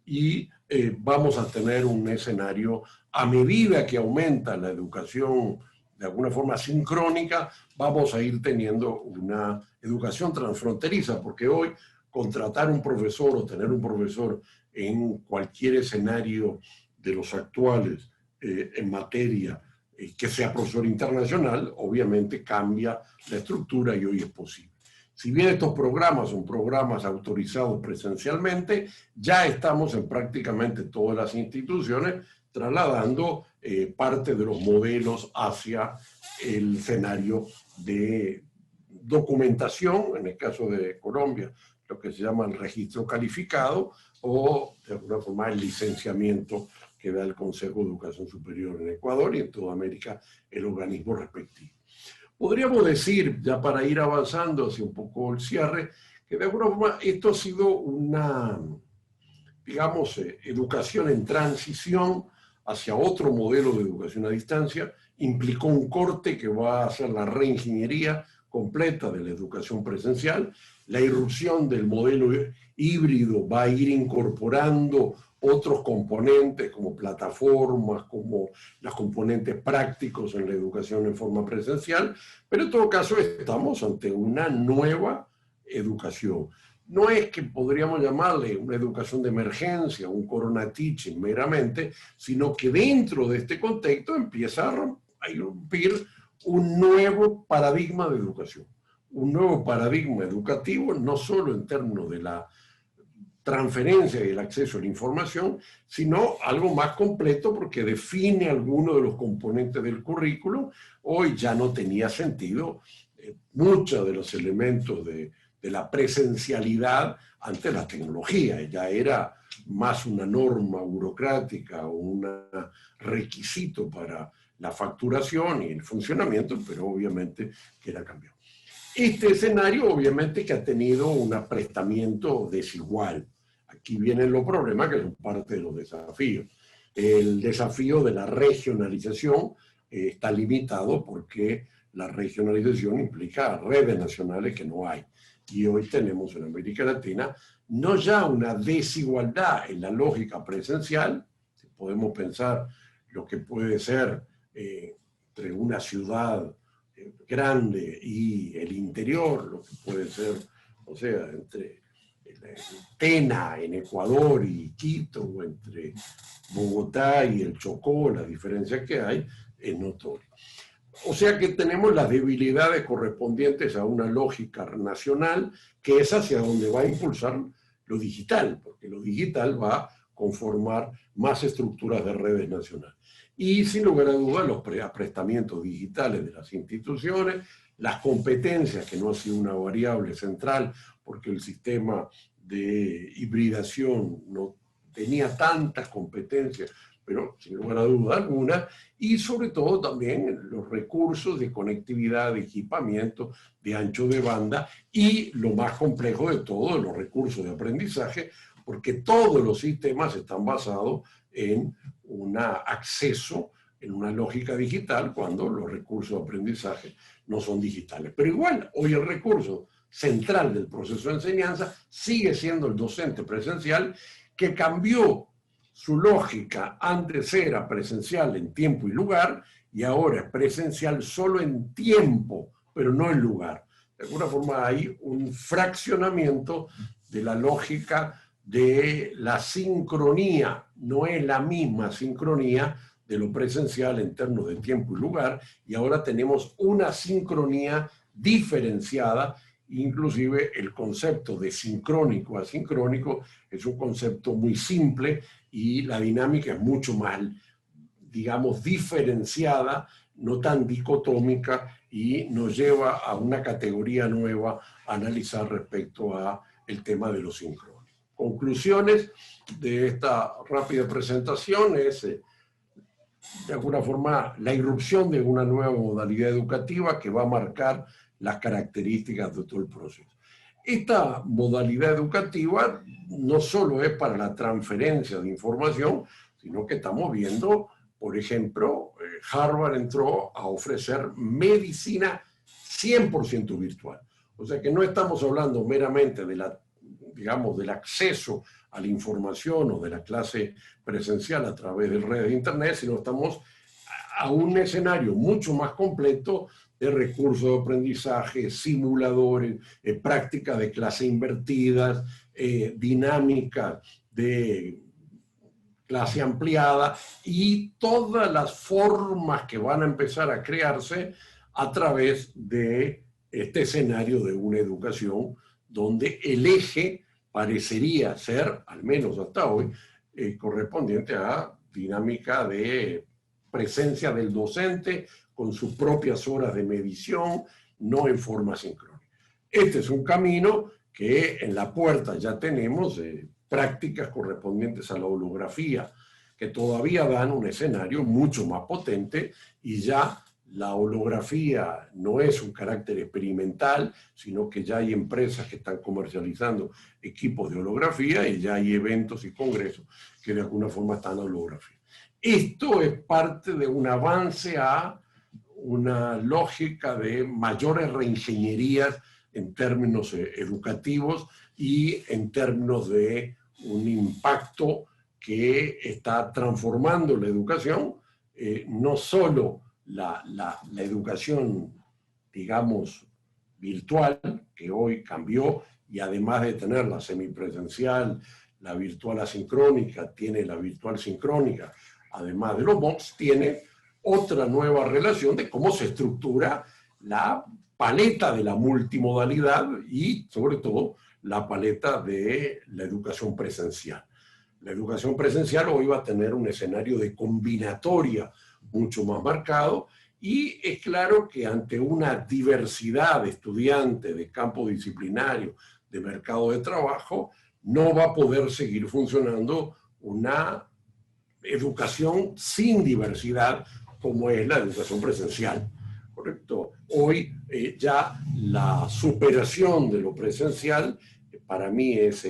S3: y vamos a tener un escenario a medida que aumenta la educación de alguna forma sincrónica, vamos a ir teniendo una educación transfronteriza, porque hoy contratar un profesor o tener un profesor en cualquier escenario de los actuales en materia que sea profesor internacional, obviamente cambia la estructura y hoy es posible. Si bien estos programas son programas autorizados presencialmente, ya estamos en prácticamente todas las instituciones trasladando parte de los modelos hacia el escenario de documentación, en el caso de Colombia, lo que se llama el registro calificado o de alguna forma el licenciamiento que da el Consejo de Educación Superior en Ecuador y en toda América el organismo respectivo. Podríamos decir, ya para ir avanzando hacia un poco el cierre, que de alguna forma esto ha sido una, digamos, educación en transición hacia otro modelo de educación a distancia, implicó un corte que va a hacer la reingeniería completa de la educación presencial, la irrupción del modelo híbrido va a ir incorporando otros componentes como plataformas, como los componentes prácticos en la educación en forma presencial, pero en todo caso estamos ante una nueva educación. No es que podríamos llamarle una educación de emergencia, un corona teaching meramente, sino que dentro de este contexto empieza a irrumpir un nuevo paradigma de educación, un nuevo paradigma educativo, no solo en términos de la transferencia y el acceso a la información, sino algo más completo porque define algunos de los componentes del currículo. Hoy ya no tenía sentido muchos de los elementos de la presencialidad ante la tecnología, ya era más una norma burocrática o un requisito para la facturación y el funcionamiento, pero obviamente que era cambiado. Este escenario obviamente que ha tenido un aprestamiento desigual. Aquí vienen los problemas que son parte de los desafíos. El desafío de la regionalización está limitado porque la regionalización implica redes nacionales que no hay. Y hoy tenemos en América Latina no ya una desigualdad en la lógica presencial, podemos pensar lo que puede ser entre una ciudad grande y el interior, lo que puede ser, o sea, entre Tena en Ecuador y Quito, o entre Bogotá y el Chocó, la diferencia que hay es notoria. O sea que tenemos las debilidades correspondientes a una lógica nacional, que es hacia donde va a impulsar lo digital, porque lo digital va a conformar más estructuras de redes nacionales. Y sin lugar a dudas, los aprestamientos digitales de las instituciones, las competencias, que no ha sido una variable central, porque el sistema de hibridación no tenía tantas competencias, pero sin lugar a duda alguna, y sobre todo también los recursos de conectividad, de equipamiento, de ancho de banda, y lo más complejo de todo, los recursos de aprendizaje, porque todos los sistemas están basados en un acceso, en una lógica digital, cuando los recursos de aprendizaje no son digitales. Pero igual, hoy el recurso central del proceso de enseñanza sigue siendo el docente presencial, que cambió su lógica. Antes era presencial en tiempo y lugar, y ahora es presencial solo en tiempo, pero no en lugar. De alguna forma hay un fraccionamiento de la lógica de la sincronía. No es la misma sincronía de lo presencial en términos de tiempo y lugar, y ahora tenemos una sincronía diferenciada. Inclusive el concepto de sincrónico a sincrónico es un concepto muy simple, y la dinámica es mucho más, digamos, diferenciada, no tan dicotómica, y nos lleva a una categoría nueva a analizar respecto a el tema de los sincrónicos. Conclusiones de esta rápida presentación es, de alguna forma, la irrupción de una nueva modalidad educativa que va a marcar las características de todo el proceso. Esta modalidad educativa no solo es para la transferencia de información, sino que estamos viendo, por ejemplo, Harvard entró a ofrecer medicina 100% virtual. O sea que no estamos hablando meramente de la, digamos, del acceso a la información o de la clase presencial a través de redes de internet, sino estamos a un escenario mucho más completo de recursos de aprendizaje, simuladores, prácticas de clase invertidas, dinámicas de clase ampliada, y todas las formas que van a empezar a crearse a través de este escenario de una educación donde el eje parecería ser, al menos hasta hoy, correspondiente a dinámica de presencia del docente con sus propias horas de medición, no en forma sincrónica. Este es un camino que en la puerta ya tenemos prácticas correspondientes a la holografía, que todavía dan un escenario mucho más potente, y ya la holografía no es un carácter experimental, sino que ya hay empresas que están comercializando equipos de holografía, y ya hay eventos y congresos que de alguna forma están en holografía. Esto es parte de un avance a una lógica de mayores reingenierías en términos educativos y en términos de un impacto que está transformando la educación, no solo la educación, digamos, virtual, que hoy cambió, y además de tener la semipresencial, la virtual asincrónica, tiene la virtual sincrónica, además de los MOOCs, tiene otra nueva relación de cómo se estructura la paleta de la multimodalidad y, sobre todo, la paleta de la educación presencial. La educación presencial hoy va a tener un escenario de combinatoria mucho más marcado, y es claro que ante una diversidad de estudiantes, de campo disciplinario, de mercado de trabajo, no va a poder seguir funcionando una educación sin diversidad como es la educación presencial, ¿correcto? Hoy ya la superación de lo presencial para mí es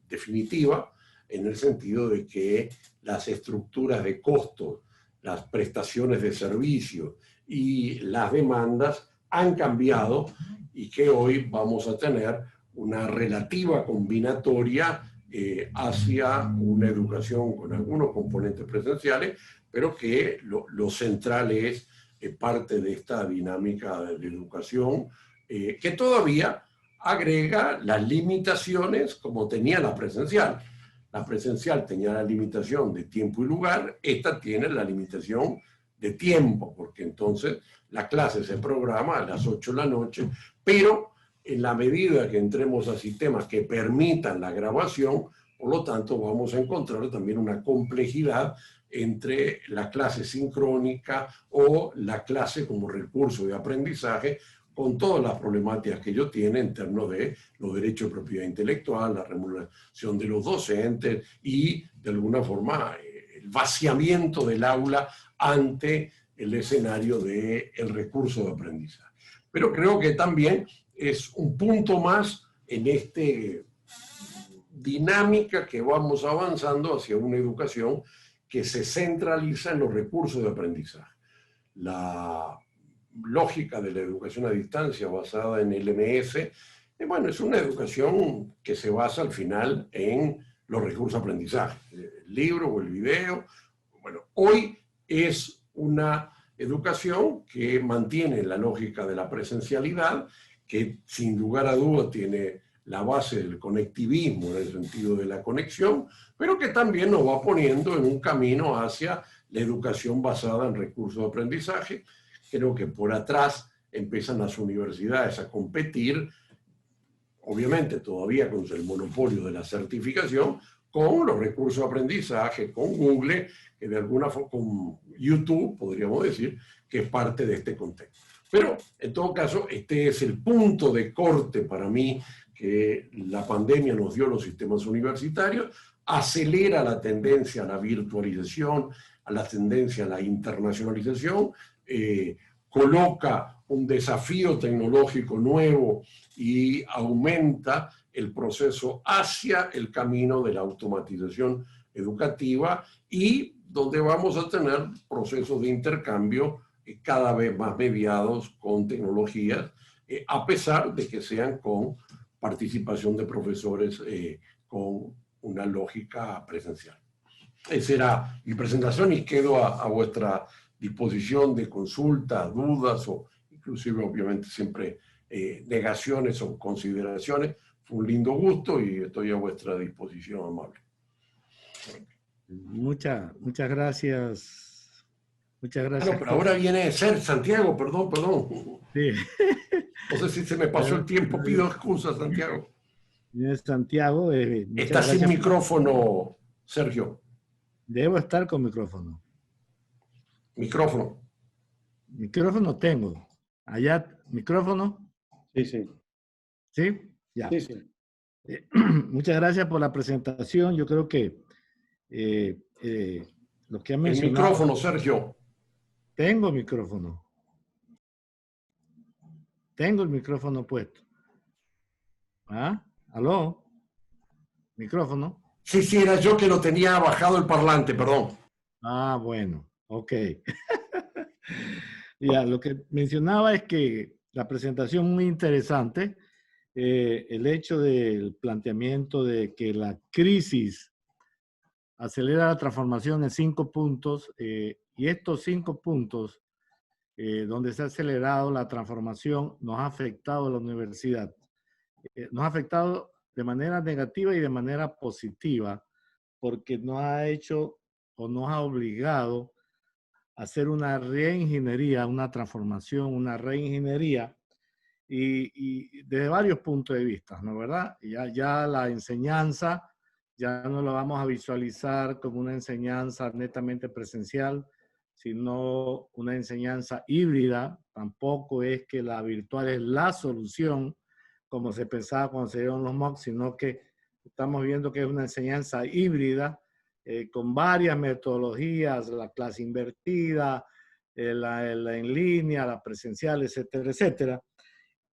S3: definitiva, en el sentido de que las estructuras de costos, las prestaciones de servicios y las demandas han cambiado, y que hoy vamos a tener una relativa combinatoria hacia una educación con algunos componentes presenciales, pero que lo central es parte de esta dinámica de educación que todavía agrega las limitaciones como tenía la presencial. La presencial tenía la limitación de tiempo y lugar, esta tiene la limitación de tiempo, porque entonces la clase se programa a las 8 de la noche, pero en la medida que entremos a sistemas que permitan la grabación, por lo tanto vamos a encontrar también una complejidad entre la clase sincrónica o la clase como recurso de aprendizaje, con todas las problemáticas que ello tiene en términos de los derechos de propiedad intelectual, la remuneración de los docentes y, de alguna forma, el vaciamiento del aula ante el escenario del recurso de aprendizaje. Pero creo que también es un punto más en esta dinámica que vamos avanzando hacia una educación que se centraliza en los recursos de aprendizaje. La lógica de la educación a distancia basada en el LMS, bueno, es una educación que se basa al final en los recursos de aprendizaje, el libro o el video. Bueno, hoy es una educación que mantiene la lógica de la presencialidad, que sin lugar a dudas tiene la base del conectivismo en el sentido de la conexión, pero que también nos va poniendo en un camino hacia la educación basada en recursos de aprendizaje. Creo que por atrás empiezan las universidades a competir, obviamente todavía con el monopolio de la certificación, con los recursos de aprendizaje, con Google, que de alguna forma, con YouTube, podríamos decir, que es parte de este contexto. Pero, en todo caso, este es el punto de corte para mí que la pandemia nos dio a los sistemas universitarios, acelera la tendencia a la virtualización, a la tendencia a la internacionalización, coloca un desafío tecnológico nuevo y aumenta el proceso hacia el camino de la automatización educativa y donde vamos a tener procesos de intercambio cada vez más mediados con tecnologías, a pesar de que sean con participación de profesores con una lógica presencial. Esa era mi presentación y quedo a vuestra disposición de consultas, dudas o inclusive obviamente siempre negaciones o consideraciones. Fue un lindo gusto y estoy a vuestra disposición, amable.
S4: Muchas gracias. Muchas gracias.
S3: Bueno, pero ahora viene Santiago, perdón.
S4: Sí.
S3: No sé si se me pasó el tiempo, pido excusas, Santiago.
S4: Viene Santiago.
S3: Está sin micrófono, Sergio.
S4: Debo estar con micrófono.
S3: Micrófono.
S4: Micrófono tengo. Allá, micrófono.
S5: Sí, sí.
S4: ¿Sí? Ya.
S5: Sí, sí.
S4: Muchas gracias por la presentación. Yo creo que lo que han mencionado...
S3: El micrófono, Sergio.
S4: Tengo micrófono. Tengo el micrófono puesto. ¿Ah? ¿Aló? ¿Micrófono?
S3: Sí, era yo que lo tenía bajado el parlante, perdón.
S4: Ah, bueno. Ok. Ya, lo que mencionaba es que la presentación muy interesante, el hecho del planteamiento de que la crisis acelera la transformación en 5 puntos, y estos 5 puntos donde se ha acelerado la transformación nos ha afectado a la universidad. Nos ha afectado de manera negativa y de manera positiva, porque nos ha hecho o nos ha obligado a hacer una reingeniería, una transformación, una reingeniería, y desde varios puntos de vista, ¿no es verdad? Ya la enseñanza ya no la vamos a visualizar como una enseñanza netamente presencial, sino una enseñanza híbrida. Tampoco es que la virtual es la solución, como se pensaba cuando se dieron los MOOC, sino que estamos viendo que es una enseñanza híbrida, con varias metodologías, la clase invertida, la en línea, la presencial, etcétera, etcétera.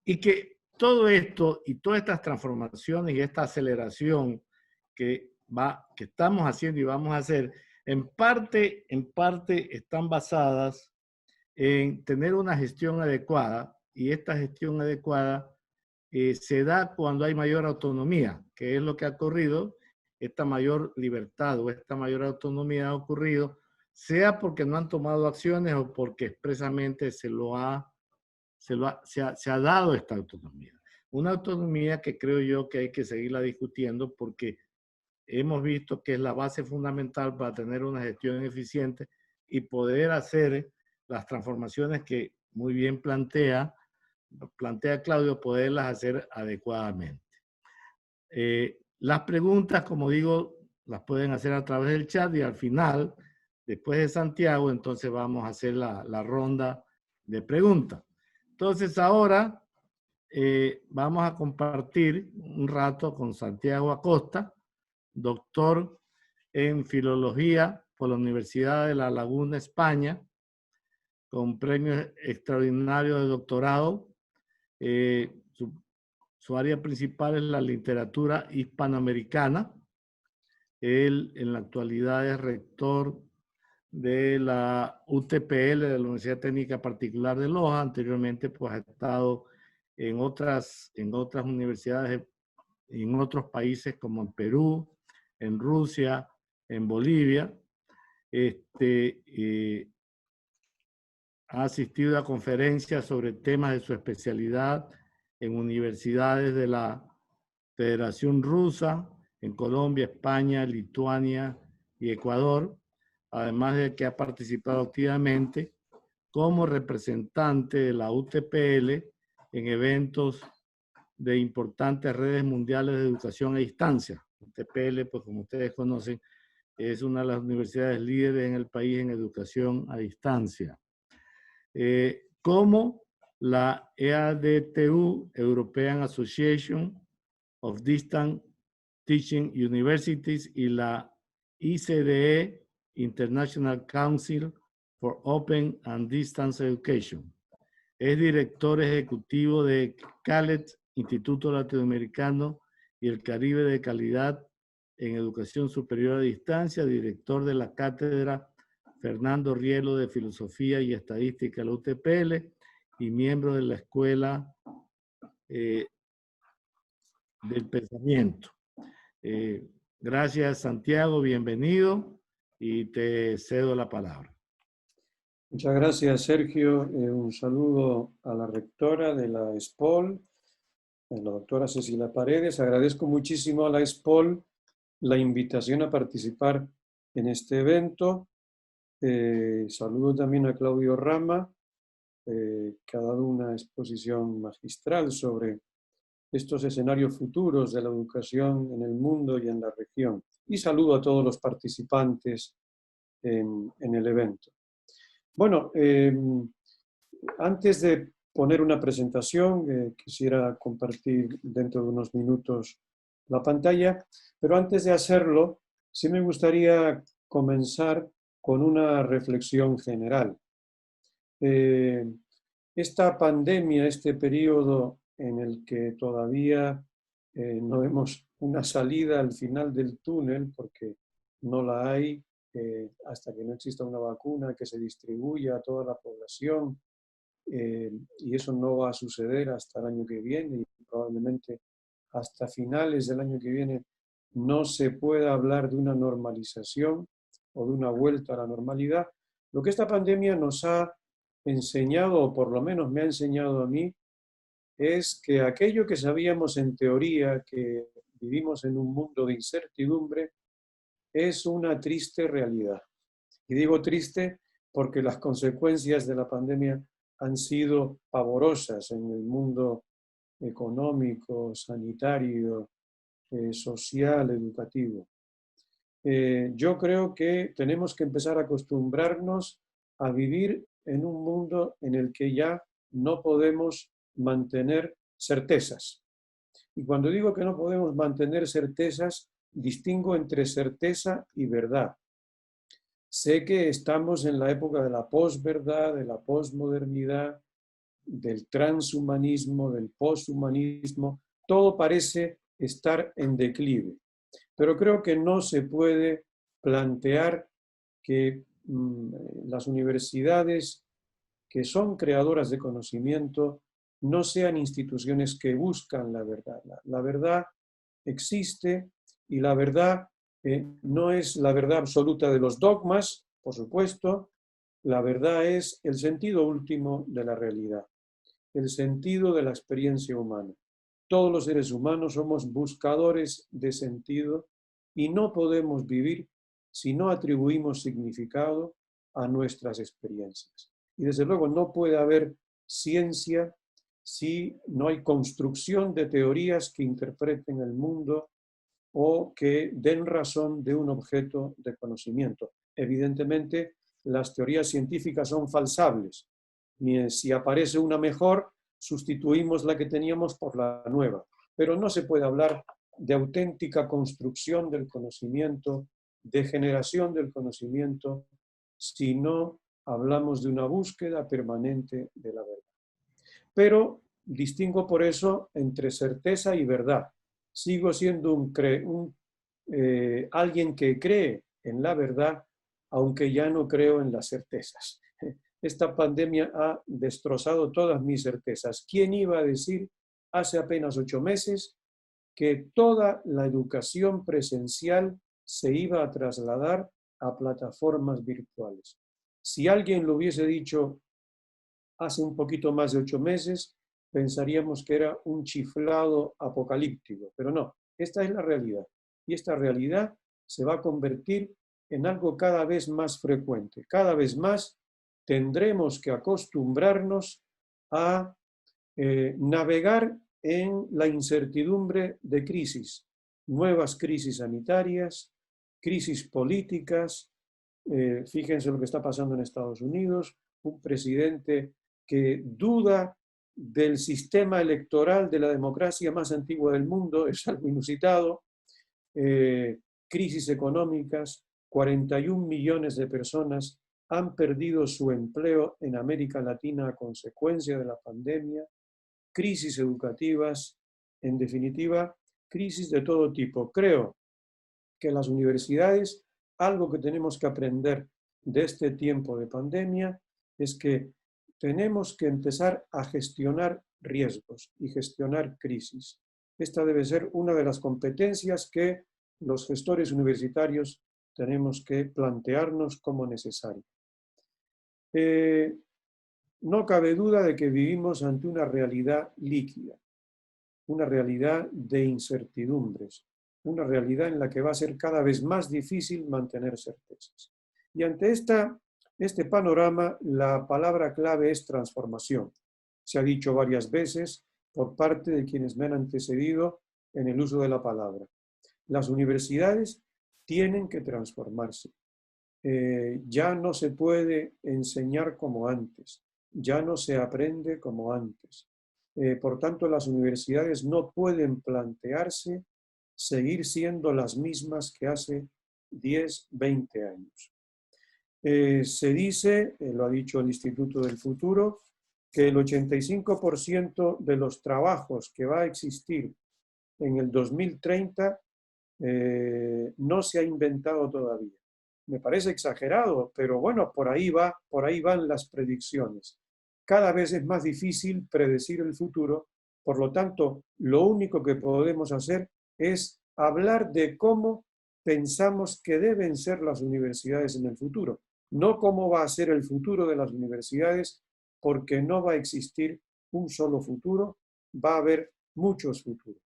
S4: Y que todo esto y todas estas transformaciones y esta aceleración que estamos haciendo y vamos a hacer, en parte están basadas en tener una gestión adecuada, y esta gestión adecuada se da cuando hay mayor autonomía, que es lo que ha ocurrido. Esta mayor libertad o esta mayor autonomía ha ocurrido, sea porque no han tomado acciones o porque expresamente se ha dado esta autonomía. Una autonomía que creo yo que hay que seguirla discutiendo porque hemos visto que es la base fundamental para tener una gestión eficiente y poder hacer las transformaciones que muy bien plantea Claudio, poderlas hacer adecuadamente. Las preguntas, como digo, las pueden hacer a través del chat y al final, después de Santiago, entonces vamos a hacer la ronda de preguntas. Entonces ahora vamos a compartir un rato con Santiago Acosta, doctor en Filología por la Universidad de La Laguna, España, con premio extraordinario de doctorado. Su área principal es la literatura hispanoamericana. Él en la actualidad es rector de la UTPL, de la Universidad Técnica Particular de Loja. Anteriormente pues ha estado en otras universidades, en otros países como en Perú, en Rusia, en Bolivia. Ha asistido a conferencias sobre temas de su especialidad en universidades de la Federación Rusa, en Colombia, España, Lituania y Ecuador, además de que ha participado activamente como representante de la UTPL en eventos de importantes redes mundiales de educación a distancia. UTPL, pues como ustedes conocen, es una de las universidades líderes en el país en educación a distancia. Como la EADTU, European Association of Distant Teaching Universities, y la ICDE, International Council for Open and Distance Education. Es director ejecutivo de CALET, Instituto Latinoamericano y el Caribe de Calidad en Educación Superior a Distancia, director de la Cátedra Fernando Rielo de Filosofía y Estadística de la UTPL y miembro de la Escuela del Pensamiento. Gracias, Santiago, bienvenido y te cedo la palabra.
S5: Muchas gracias, Sergio. Un saludo a la rectora de la ESPOL, la doctora Cecilia Paredes. Agradezco muchísimo a la ESPOL la invitación a participar en este evento. Saludo también a Claudio Rama, que ha dado una exposición magistral sobre estos escenarios futuros de la educación en el mundo y en la región. Y saludo a todos los participantes en el evento. Bueno, antes de poner una presentación, quisiera compartir dentro de unos minutos la pantalla, pero antes de hacerlo, sí me gustaría comenzar con una reflexión general. Esta pandemia, este periodo en el que todavía no vemos una salida al final del túnel, porque no la hay, hasta que no exista una vacuna que se distribuya a toda la población, y eso no va a suceder hasta el año que viene, y probablemente hasta finales del año que viene no se pueda hablar de una normalización o de una vuelta a la normalidad. Lo que esta pandemia nos ha enseñado, o por lo menos me ha enseñado a mí, es que aquello que sabíamos en teoría, que vivimos en un mundo de incertidumbre, es una triste realidad. Y digo triste porque las consecuencias de la pandemia han sido pavorosas en el mundo económico, sanitario, social, educativo. Yo creo que tenemos que empezar a acostumbrarnos a vivir en un mundo en el que ya no podemos mantener certezas. Y cuando digo que no podemos mantener certezas, distingo entre certeza y verdad. Sé que estamos en la época de la posverdad, de la posmodernidad, del transhumanismo, del poshumanismo. Todo parece estar en declive. Pero creo que no se puede plantear que las universidades que son creadoras de conocimiento no sean instituciones que buscan la verdad. La verdad existe y la verdad no es la verdad absoluta de los dogmas, por supuesto. La verdad es el sentido último de la realidad, el sentido de la experiencia humana. Todos los seres humanos somos buscadores de sentido y no podemos vivir si no atribuimos significado a nuestras experiencias. Y desde luego no puede haber ciencia si no hay construcción de teorías que interpreten el mundo o que den razón de un objeto de conocimiento. Evidentemente, las teorías científicas son falsables. Y si aparece una mejor, sustituimos la que teníamos por la nueva. Pero no se puede hablar de auténtica construcción del conocimiento, de generación del conocimiento, si no hablamos de una búsqueda permanente de la verdad. Pero distingo por eso entre certeza y verdad. Sigo siendo alguien que cree en la verdad, aunque ya no creo en las certezas. Esta pandemia ha destrozado todas mis certezas. ¿Quién iba a decir hace apenas 8 meses que toda la educación presencial se iba a trasladar a plataformas virtuales? Si alguien lo hubiese dicho hace un poquito más de 8 meses, pensaríamos que era un chiflado apocalíptico, pero no, esta es la realidad. Y esta realidad se va a convertir en algo cada vez más frecuente. Cada vez más tendremos que acostumbrarnos a navegar en la incertidumbre de crisis, nuevas crisis sanitarias, crisis políticas. Fíjense lo que está pasando en Estados Unidos, un presidente que duda del sistema electoral de la democracia más antigua del mundo, es algo inusitado, crisis económicas, 41 millones de personas han perdido su empleo en América Latina a consecuencia de la pandemia, crisis educativas, en definitiva, crisis de todo tipo. Creo que las universidades, algo que tenemos que aprender de este tiempo de pandemia es que tenemos que empezar a gestionar riesgos y gestionar crisis. Esta debe ser una de las competencias que los gestores universitarios tenemos que plantearnos como necesaria. No cabe duda de que vivimos ante una realidad líquida, una realidad de incertidumbres, una realidad en la que va a ser cada vez más difícil mantener certezas. Y ante este panorama, la palabra clave es transformación. Se ha dicho varias veces por parte de quienes me han antecedido en el uso de la palabra. Las universidades tienen que transformarse. Ya no se puede enseñar como antes, ya no se aprende como antes. Por tanto, las universidades no pueden plantearse seguir siendo las mismas que hace 10, 20 años. Se dice, lo ha dicho el Instituto del Futuro, que el 85% de los trabajos que va a existir en el 2030 no se ha inventado todavía. Me parece exagerado, pero bueno, por ahí van las predicciones. Cada vez es más difícil predecir el futuro, por lo tanto, lo único que podemos hacer es hablar de cómo pensamos que deben ser las universidades en el futuro, no cómo va a ser el futuro de las universidades, porque no va a existir un solo futuro, va a haber muchos futuros.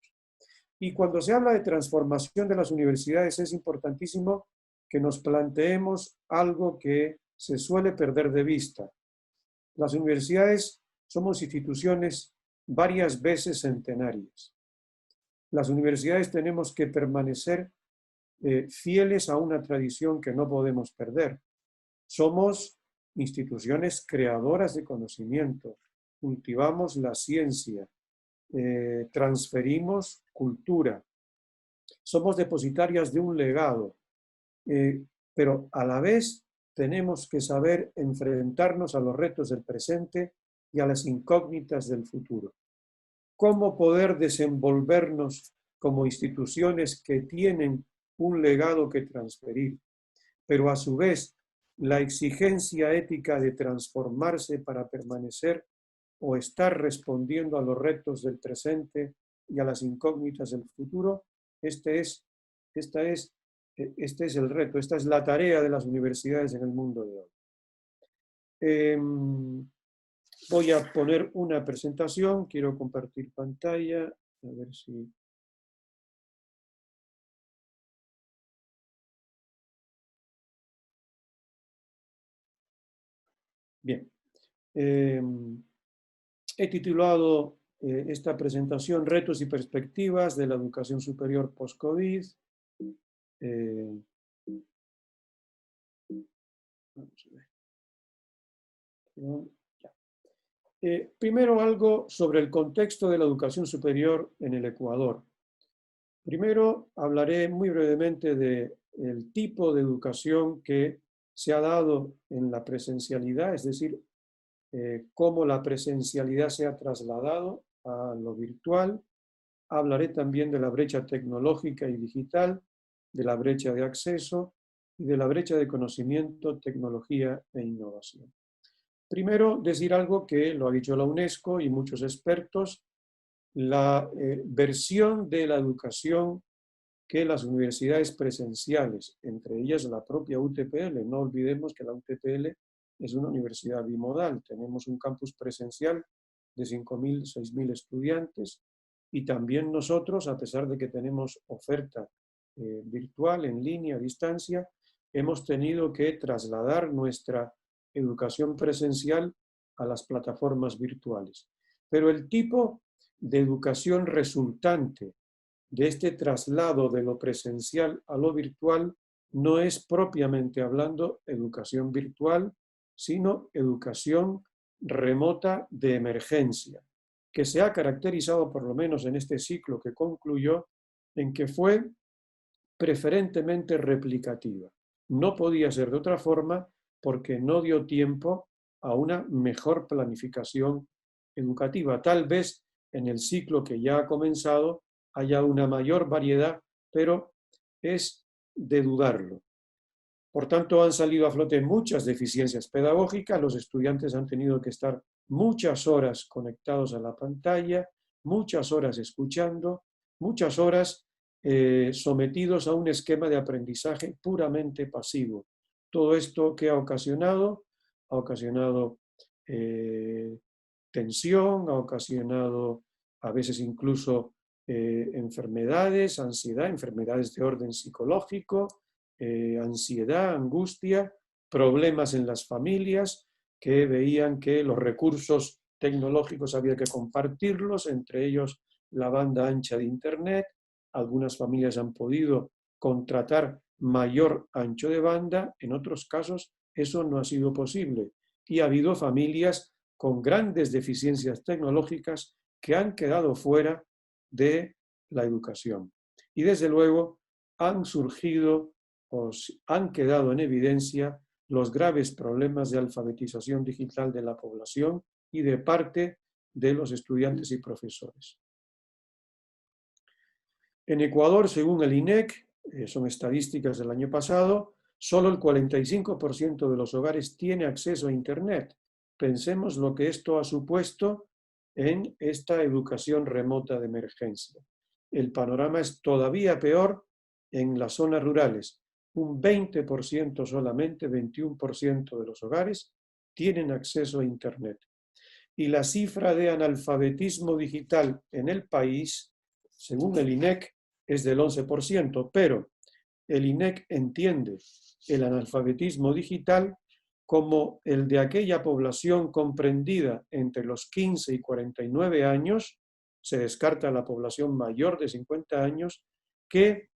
S5: Y cuando se habla de transformación de las universidades es importantísimo que nos planteemos algo que se suele perder de vista. Las universidades somos instituciones varias veces centenarias. Las universidades tenemos que permanecer fieles a una tradición que no podemos perder. Somos instituciones creadoras de conocimiento, cultivamos la ciencia, transferimos cultura, somos depositarias de un legado, pero a la vez tenemos que saber enfrentarnos a los retos del presente y a las incógnitas del futuro. ¿Cómo poder desenvolvernos como instituciones que tienen un legado que transferir, pero a su vez la exigencia ética de transformarse para permanecer o estar respondiendo a los retos del presente y a las incógnitas del futuro? Este es el reto, esta es la tarea de las universidades en el mundo de hoy. Voy a poner una presentación, quiero compartir pantalla A ver si... Bien. He titulado esta presentación Retos y perspectivas de la educación superior post-COVID. Vamos a ver. Primero algo sobre el contexto de la educación superior en el Ecuador. Primero hablaré muy brevemente del tipo de educación que se ha dado en la presencialidad, es decir, cómo la presencialidad se ha trasladado a lo virtual. Hablaré también de la brecha tecnológica y digital, de la brecha de acceso y de la brecha de conocimiento, tecnología e innovación. Primero, decir algo que lo ha dicho la UNESCO y muchos expertos, la versión de la educación que las universidades presenciales, entre ellas la propia UTPL, no olvidemos que la UTPL es una universidad bimodal, tenemos un campus presencial de 5.000, 6.000 estudiantes y también nosotros, a pesar de que tenemos oferta virtual, en línea, a distancia, hemos tenido que trasladar nuestra educación presencial a las plataformas virtuales. Pero el tipo de educación resultante de este traslado de lo presencial a lo virtual no es propiamente hablando educación virtual, sino educación remota de emergencia, que se ha caracterizado, por lo menos en este ciclo que concluyó, en que fue preferentemente replicativa. No podía ser de otra forma porque no dio tiempo a una mejor planificación educativa. Tal vez en el ciclo que ya ha comenzado haya una mayor variedad, pero es de dudarlo. Por tanto, han salido a flote muchas deficiencias pedagógicas, los estudiantes han tenido que estar muchas horas conectados a la pantalla, muchas horas escuchando, muchas horas sometidos a un esquema de aprendizaje puramente pasivo. Todo esto que ha ocasionado tensión, ha ocasionado a veces incluso enfermedades, ansiedad, enfermedades de orden psicológico, ansiedad, angustia, problemas en las familias que veían que los recursos tecnológicos había que compartirlos, entre ellos la banda ancha de Internet. Algunas familias han podido contratar mayor ancho de banda, en otros casos eso no ha sido posible. Y ha habido familias con grandes deficiencias tecnológicas que han quedado fuera de la educación. Y desde luego han surgido o han quedado en evidencia los graves problemas de alfabetización digital de la población y de parte de los estudiantes y profesores. En Ecuador, según el INEC, son estadísticas del año pasado, solo el 45% de los hogares tiene acceso a Internet. Pensemos lo que esto ha supuesto en esta educación remota de emergencia. El panorama es todavía peor en las zonas rurales. Un 20% solamente, 21% de los hogares tienen acceso a Internet. Y la cifra de analfabetismo digital en el país, según el INEC, es del 11%, pero el INEC entiende el analfabetismo digital como el de aquella población comprendida entre los 15 y 49 años, se descarta la población mayor de 50 años, que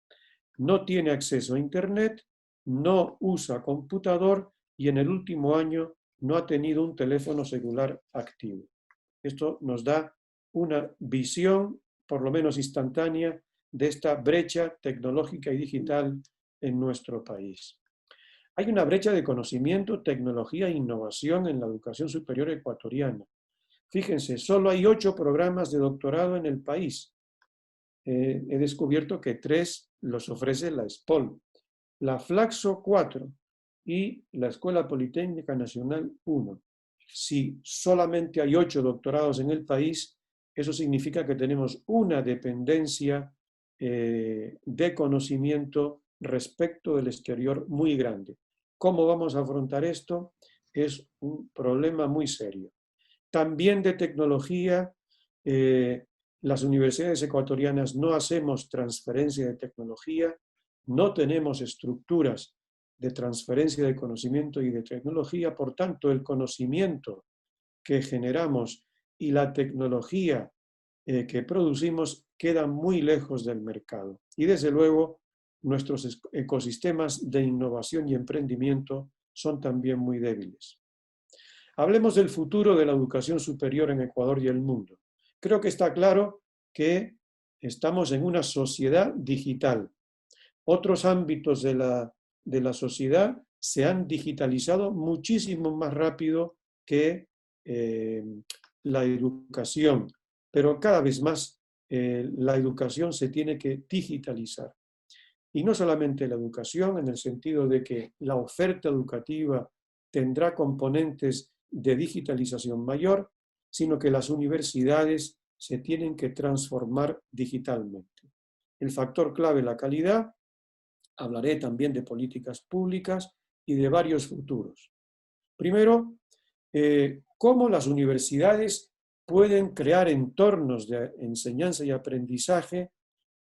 S5: no tiene acceso a Internet, no usa computador y en el último año no ha tenido un teléfono celular activo. Esto nos da una visión, por lo menos instantánea, de esta brecha tecnológica y digital en nuestro país. Hay una brecha de conocimiento, tecnología e innovación en la educación superior ecuatoriana. Fíjense, solo hay 8 programas de doctorado en el país. He descubierto que 3 los ofrece la ESPOL, la Flaxo 4 y la Escuela Politécnica Nacional 1. Si solamente hay 8 doctorados en el país, eso significa que tenemos una dependencia de conocimiento respecto del exterior muy grande. ¿Cómo vamos a afrontar esto? Es un problema muy serio. También de tecnología, las universidades ecuatorianas no hacemos transferencia de tecnología, no tenemos estructuras de transferencia de conocimiento y de tecnología, por tanto el conocimiento que generamos y la tecnología que producimos quedan muy lejos del mercado. Y desde luego nuestros ecosistemas de innovación y emprendimiento son también muy débiles. Hablemos del futuro de la educación superior en Ecuador y el mundo. Creo que está claro que estamos en una sociedad digital. Otros ámbitos de la sociedad se han digitalizado muchísimo más rápido que la educación, pero cada vez más la educación se tiene que digitalizar. Y no solamente la educación, en el sentido de que la oferta educativa tendrá componentes de digitalización mayor, sino que las universidades se tienen que transformar digitalmente. El factor clave, la calidad. Hablaré también de políticas públicas y de varios futuros. Primero, cómo las universidades pueden crear entornos de enseñanza y aprendizaje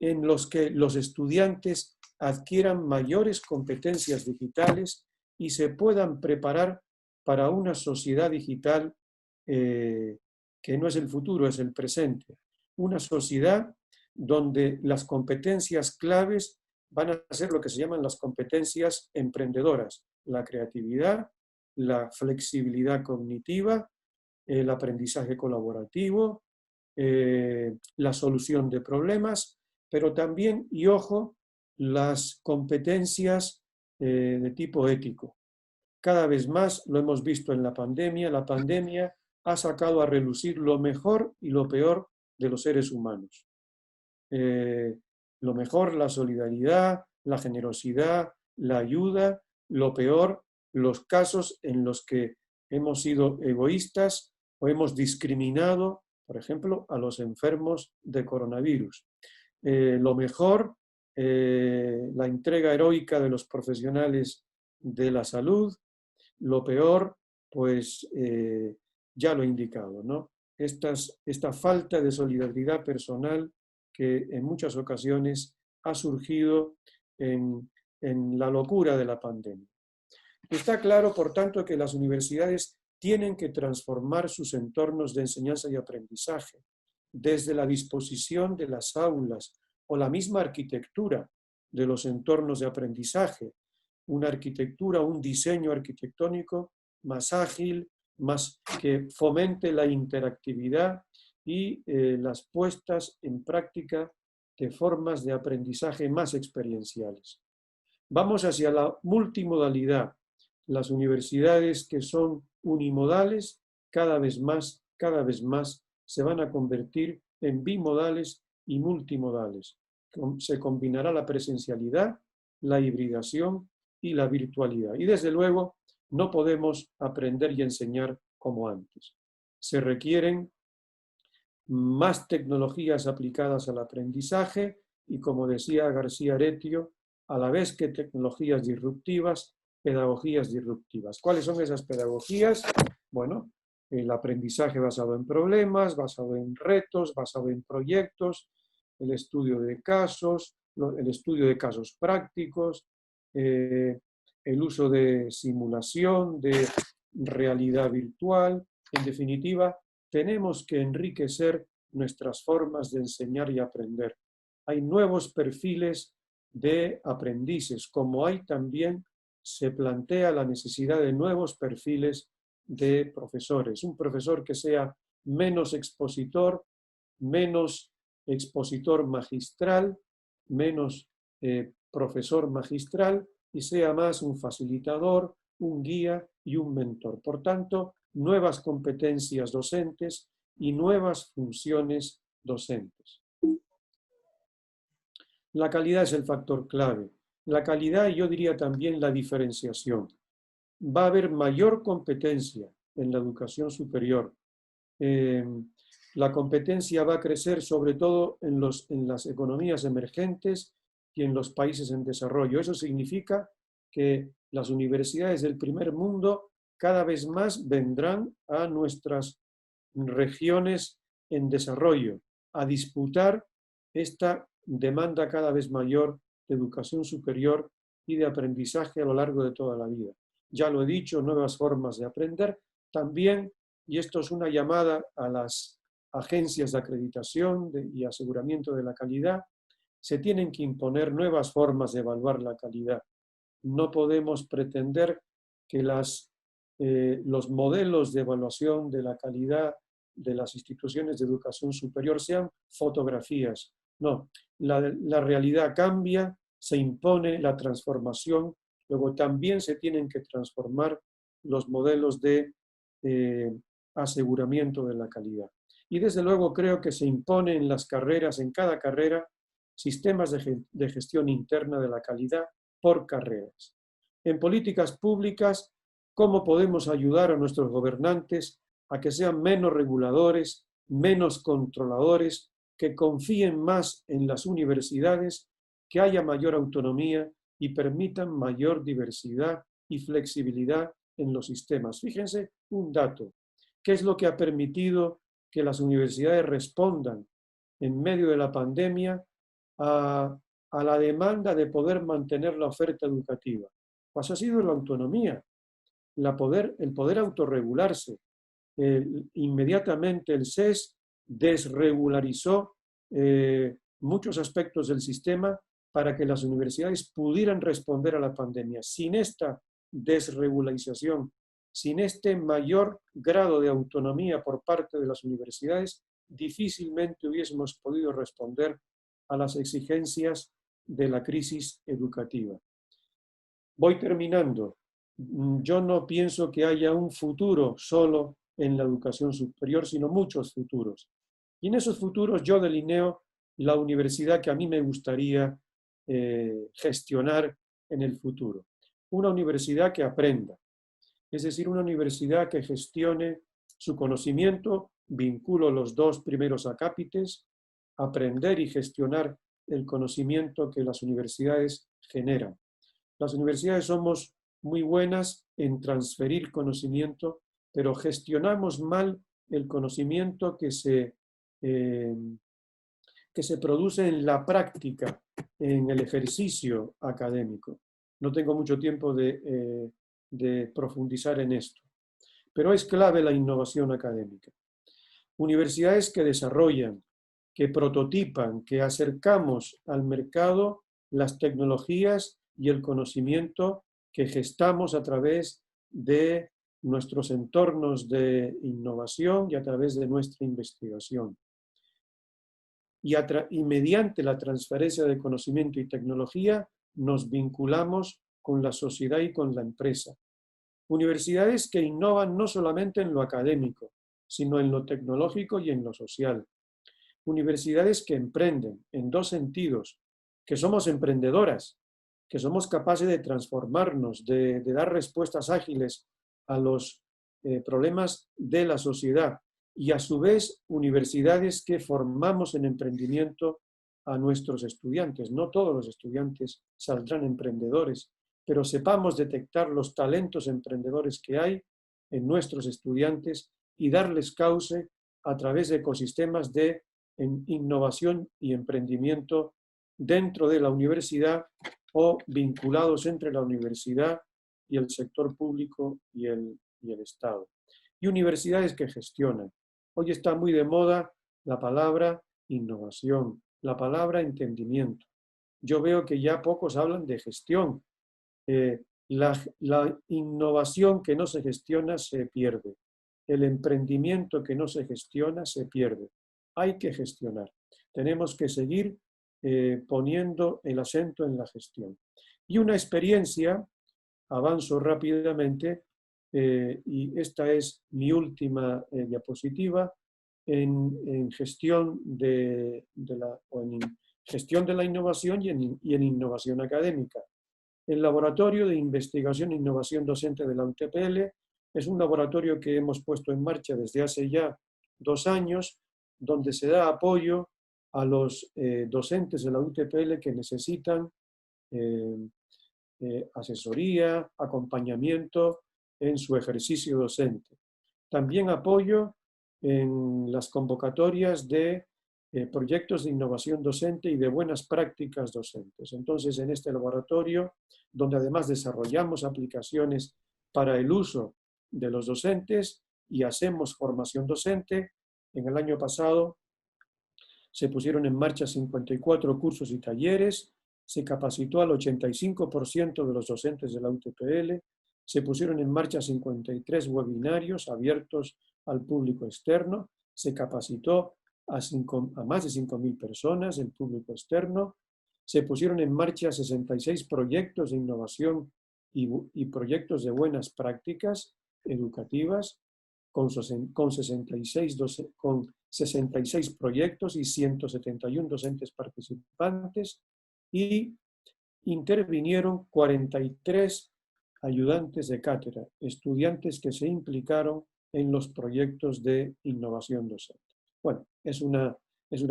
S5: en los que los estudiantes adquieran mayores competencias digitales y se puedan preparar para una sociedad digital que no es el futuro, es el presente. Una sociedad donde las competencias claves van a ser lo que se llaman las competencias emprendedoras, la creatividad, la flexibilidad cognitiva, el aprendizaje colaborativo, la solución de problemas, pero también, y ojo, las competencias de tipo ético. Cada vez más, lo hemos visto en la pandemia ha sacado a relucir lo mejor y lo peor de los seres humanos. Lo mejor, la solidaridad, la generosidad, la ayuda; lo peor, los casos en los que hemos sido egoístas o hemos discriminado, por ejemplo, a los enfermos de coronavirus. Lo mejor, la entrega heroica de los profesionales de la salud; lo peor, pues ya lo he indicado, ¿no? Esta falta de solidaridad personal que en muchas ocasiones ha surgido en la locura de la pandemia. Está claro, por tanto, que las universidades tienen que transformar sus entornos de enseñanza y aprendizaje, desde la disposición de las aulas o la misma arquitectura de los entornos de aprendizaje, una arquitectura, un diseño arquitectónico más ágil, más que fomente la interactividad y las puestas en práctica de formas de aprendizaje más experienciales. Vamos hacia la multimodalidad. Las universidades que son unimodales cada vez más se van a convertir en bimodales y multimodales. Se combinará la presencialidad, la hibridación y la virtualidad. Y desde luego no podemos aprender y enseñar como antes. Se requieren más tecnologías aplicadas al aprendizaje y, como decía García Aretio, a la vez que tecnologías disruptivas, pedagogías disruptivas. ¿Cuáles son esas pedagogías? Bueno, el aprendizaje basado en problemas, basado en retos, basado en proyectos, el estudio de casos, el estudio de casos prácticos, el uso de simulación, de realidad virtual. En definitiva, tenemos que enriquecer nuestras formas de enseñar y aprender. Hay nuevos perfiles de aprendices, como hay también se plantea la necesidad de nuevos perfiles de profesores. Un profesor que sea menos expositor magistral, menos profesor magistral, y sea más un facilitador, un guía y un mentor. Por tanto, nuevas competencias docentes y nuevas funciones docentes. La calidad es el factor clave. La calidad, y yo diría también la diferenciación. Va a haber mayor competencia en la educación superior. La competencia va a crecer sobre todo en las economías emergentes y en los países en desarrollo. Eso significa que las universidades del primer mundo cada vez más vendrán a nuestras regiones en desarrollo, a disputar esta demanda cada vez mayor de educación superior y de aprendizaje a lo largo de toda la vida. Ya lo he dicho, nuevas formas de aprender. También, y esto es una llamada a las agencias de acreditación y aseguramiento de la calidad, se tienen que imponer nuevas formas de evaluar la calidad. No podemos pretender que los modelos de evaluación de la calidad de las instituciones de educación superior sean fotografías. No, la realidad cambia, se impone la transformación, luego también se tienen que transformar los modelos de aseguramiento de la calidad. Y desde luego creo que se impone en las carreras, en cada carrera, sistemas de gestión interna de la calidad por carreras. En políticas públicas, ¿cómo podemos ayudar a nuestros gobernantes a que sean menos reguladores, menos controladores, que confíen más en las universidades, que haya mayor autonomía y permitan mayor diversidad y flexibilidad en los sistemas? Fíjense un dato. ¿Qué es lo que ha permitido que las universidades respondan en medio de la pandemia a la demanda de poder mantener la oferta educativa? Pues ha sido la autonomía, el poder autorregularse. Inmediatamente el SES desregularizó muchos aspectos del sistema para que las universidades pudieran responder a la pandemia. Sin esta desregularización, sin este mayor grado de autonomía por parte de las universidades, difícilmente hubiésemos podido responder a las exigencias de la crisis educativa. Voy terminando. Yo no pienso que haya un futuro solo en la educación superior, sino muchos futuros. Y en esos futuros yo delineo la universidad que a mí me gustaría gestionar en el futuro. Una universidad que aprenda, es decir, una universidad que gestione su conocimiento, vinculo los dos primeros acápites, aprender y gestionar el conocimiento que las universidades generan. Las universidades somos muy buenas en transferir conocimiento, pero gestionamos mal el conocimiento que se produce en la práctica, en el ejercicio académico. No tengo mucho tiempo de profundizar en esto, pero es clave la innovación académica. Universidades que desarrollan, que prototipan, que acercamos al mercado las tecnologías y el conocimiento que gestamos a través de nuestros entornos de innovación y a través de nuestra investigación. Y mediante la transferencia de conocimiento y tecnología nos vinculamos con la sociedad y con la empresa. Universidades que innovan no solamente en lo académico, sino en lo tecnológico y en lo social. Universidades que emprenden en dos sentidos, que somos emprendedoras, que somos capaces de transformarnos, de dar respuestas ágiles a los problemas de la sociedad, y a su vez universidades que formamos en emprendimiento a nuestros estudiantes. No todos los estudiantes saldrán emprendedores, pero sepamos detectar los talentos emprendedores que hay en nuestros estudiantes y darles cauce a través de ecosistemas de innovación y emprendimiento dentro de la universidad o vinculados entre la universidad y el sector público y el Estado. Y universidades que gestionan. Hoy está muy de moda la palabra innovación, la palabra entendimiento. Yo veo que ya pocos hablan de gestión. La innovación que no se gestiona se pierde. El emprendimiento que no se gestiona se pierde. Hay que gestionar. Tenemos que seguir poniendo el acento en la gestión. Y una experiencia, avanzo rápidamente, y esta es mi última diapositiva, en gestión de la innovación y en innovación académica. El Laboratorio de Investigación e Innovación Docente de la UTPL es un laboratorio que hemos puesto en marcha desde hace ya 2 años, donde se da apoyo a los docentes de la UTPL que necesitan asesoría, acompañamiento en su ejercicio docente. También apoyo en las convocatorias de proyectos de innovación docente y de buenas prácticas docentes. Entonces, en este laboratorio, donde además desarrollamos aplicaciones para el uso de los docentes y hacemos formación docente, en el año pasado se pusieron en marcha 54 cursos y talleres, se capacitó al 85% de los docentes de la UTPL, se pusieron en marcha 53 webinarios abiertos al público externo, se capacitó a más de 5.000 personas en público externo, se pusieron en marcha 66 proyectos de innovación y proyectos de buenas prácticas educativas con 66 proyectos y 171 docentes participantes, y intervinieron 43 ayudantes de cátedra, estudiantes que se implicaron en los proyectos de innovación docente. Bueno, es una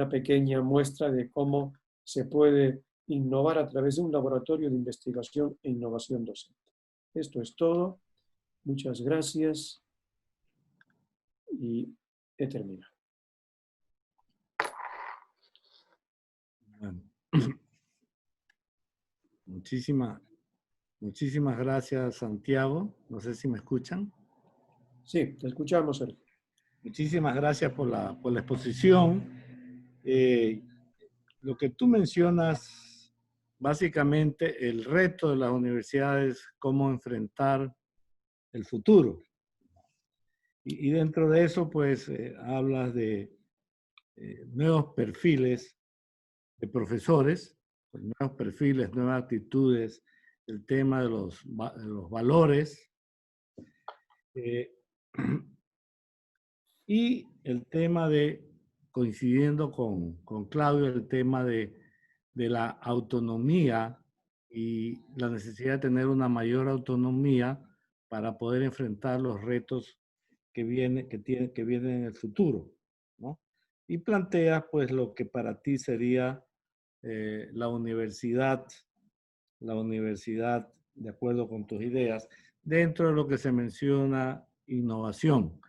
S5: pequeña muestra de cómo se puede innovar a través de un laboratorio de investigación e innovación docente. Esto es todo. Muchas gracias y he terminado.
S4: Bueno. Muchísimas gracias, Santiago. No sé si me escuchan.
S5: Sí, te escuchamos, Sergio.
S4: Muchísimas gracias por la exposición. Lo que tú mencionas, básicamente el reto de las universidades, cómo enfrentar el futuro. Y dentro de eso, pues, hablas de nuevos perfiles de profesores, pues, nuevos perfiles, nuevas actitudes, el tema de los valores, y el tema de, coincidiendo con Claudio, el tema de la autonomía y la necesidad de tener una mayor autonomía para poder enfrentar los retos que vienen en el futuro, ¿no? Y planteas, pues, lo que para ti sería la universidad, de acuerdo con tus ideas, dentro de lo que se menciona innovación.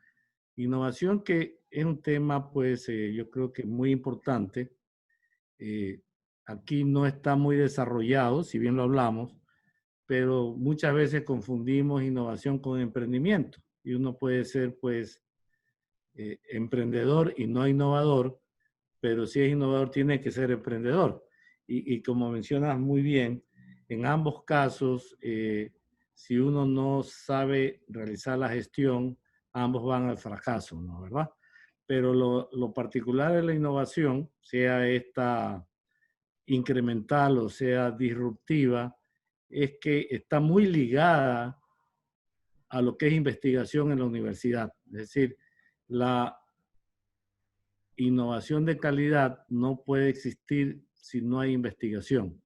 S4: Innovación, que es un tema, pues, yo creo que muy importante. Aquí no está muy desarrollado, si bien lo hablamos, pero muchas veces confundimos innovación con emprendimiento. Y uno puede ser, pues, emprendedor y no innovador, pero si es innovador tiene que ser emprendedor. Y como mencionas muy bien, en ambos casos, si uno no sabe realizar la gestión, ambos van al fracaso, ¿no? ¿Verdad? Pero lo particular de la innovación, sea esta incremental o sea disruptiva, es que está muy ligada a lo que es investigación en la universidad. Es decir, la innovación de calidad no puede existir si no hay investigación.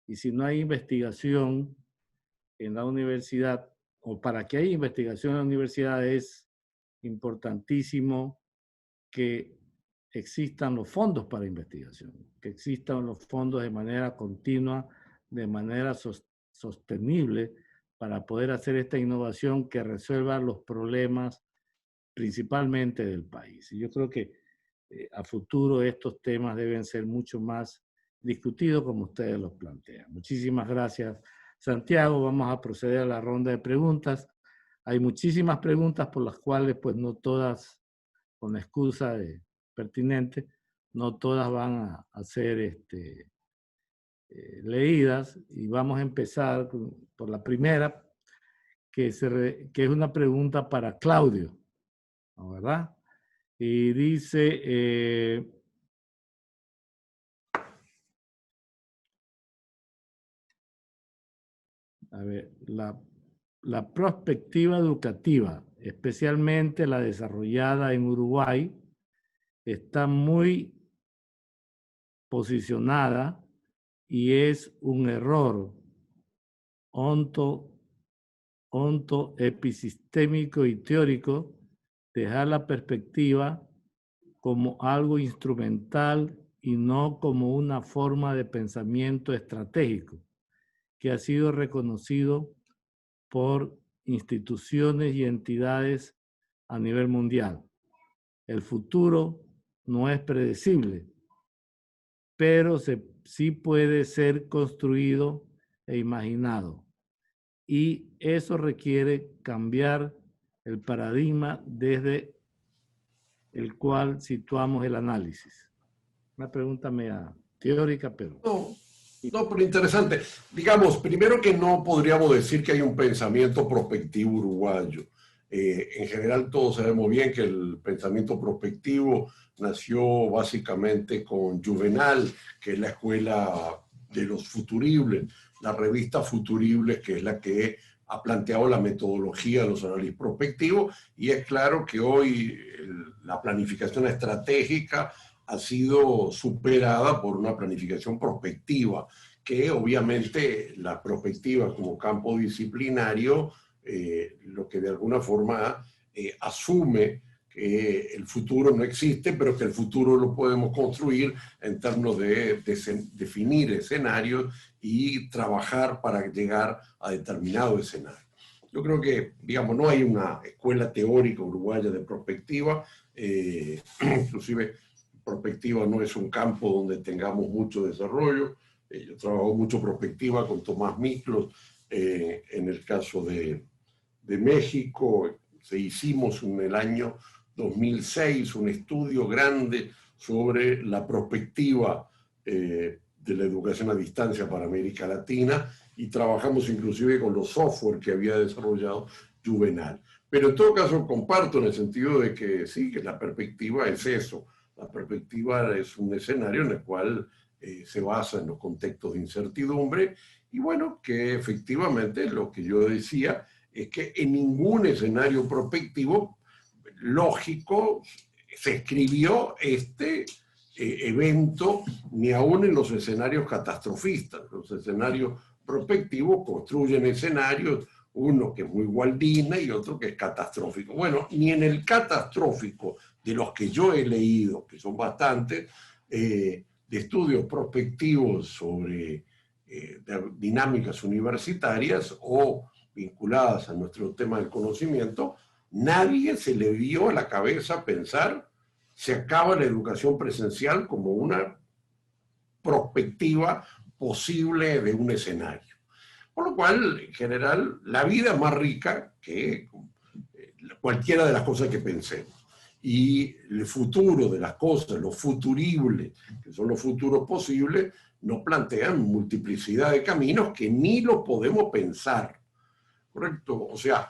S4: Y si no hay investigación en la universidad, o para que haya investigación en la universidad, es importantísimo que existan los fondos para investigación, que existan los fondos de manera continua, de manera sostenible, para poder hacer esta innovación que resuelva los problemas principalmente del país. Y yo creo que a futuro estos temas deben ser mucho más discutidos como ustedes los plantean. Muchísimas gracias, Santiago. Vamos a proceder a la ronda de preguntas. Hay muchísimas preguntas por las cuales, pues, no todas, con la excusa de pertinente, no todas van a ser leídas, y vamos a empezar por la primera, que es una pregunta para Claudio, ¿no? ¿Verdad? Y dice, a ver, la perspectiva educativa, especialmente la desarrollada en Uruguay, está muy posicionada y es un error episistémico y teórico dejar la perspectiva como algo instrumental y no como una forma de pensamiento estratégico que ha sido reconocido por instituciones y entidades a nivel mundial. El futuro no es predecible, pero sí puede ser construido e imaginado. Y eso requiere cambiar el paradigma desde el cual situamos el análisis. Una pregunta media teórica, pero...
S3: No, pero interesante. Digamos, primero que no podríamos decir que hay un pensamiento prospectivo uruguayo. En general todos sabemos bien que el pensamiento prospectivo nació básicamente con Juvenal, que es la escuela de los futuribles, la revista Futuribles, que es la que ha planteado la metodología de los análisis prospectivos, y es claro que hoy la planificación estratégica ha sido superada por una planificación prospectiva, que obviamente la prospectiva como campo disciplinario, lo que de alguna forma asume que el futuro no existe, pero que el futuro lo podemos construir en términos de definir escenarios y trabajar para llegar a determinado escenario. Yo creo que, digamos, no hay una escuela teórica uruguaya de prospectiva, inclusive prospectiva no es un campo donde tengamos mucho desarrollo. Yo trabajo mucho prospectiva con Tomás Miklos, en el caso de México. Hicimos en el año 2006 un estudio grande sobre la prospectiva de la educación a distancia para América Latina, y trabajamos inclusive con los software que había desarrollado Juvenal. Pero en todo caso comparto en el sentido de que sí, que la perspectiva es eso. La perspectiva es un escenario en el cual se basa en los contextos de incertidumbre, y bueno, que efectivamente lo que yo decía es que en ningún escenario prospectivo lógico se escribió este evento, ni aún en los escenarios catastrofistas. Los escenarios prospectivos construyen escenarios, uno que es muy Waldina y otro que es catastrófico. Bueno, ni en el catastrófico, de los que yo he leído, que son bastantes, de estudios prospectivos sobre dinámicas universitarias o vinculadas a nuestro tema del conocimiento, nadie se le dio a la cabeza pensar se acaba la educación presencial como una perspectiva posible de un escenario. Por lo cual, en general, la vida es más rica que cualquiera de las cosas que pensemos. Y el futuro de las cosas, los futuribles, que son los futuros posibles, nos plantean multiplicidad de caminos que ni los podemos pensar. ¿Correcto? O sea,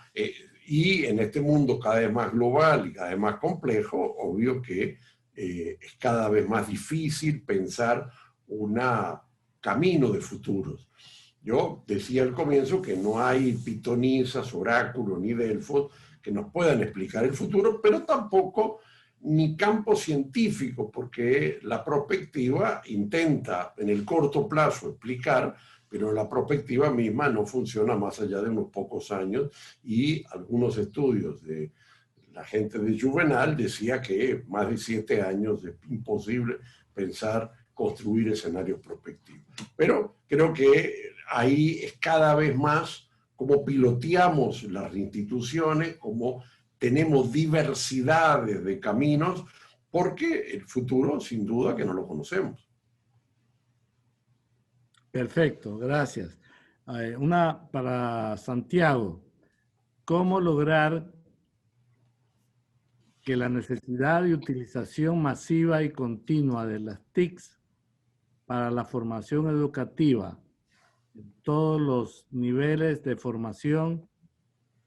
S3: y en este mundo cada vez más global y cada vez más complejo, obvio que es cada vez más difícil pensar un camino de futuros. Yo decía al comienzo que no hay pitonisas, oráculos ni delfos que nos puedan explicar el futuro, pero tampoco ni campo científico, porque la prospectiva intenta en el corto plazo explicar, pero la prospectiva misma no funciona más allá de unos pocos años, y algunos estudios de la gente de Juvenal decía que más de 7 años es imposible pensar construir escenarios prospectivos. Pero creo que ahí es cada vez más cómo piloteamos las instituciones, cómo tenemos diversidades de caminos, porque el futuro sin duda que no lo conocemos.
S4: Perfecto, gracias. Una para Santiago. ¿Cómo lograr que la necesidad de utilización masiva y continua de las TICs para la formación educativa en todos los niveles de formación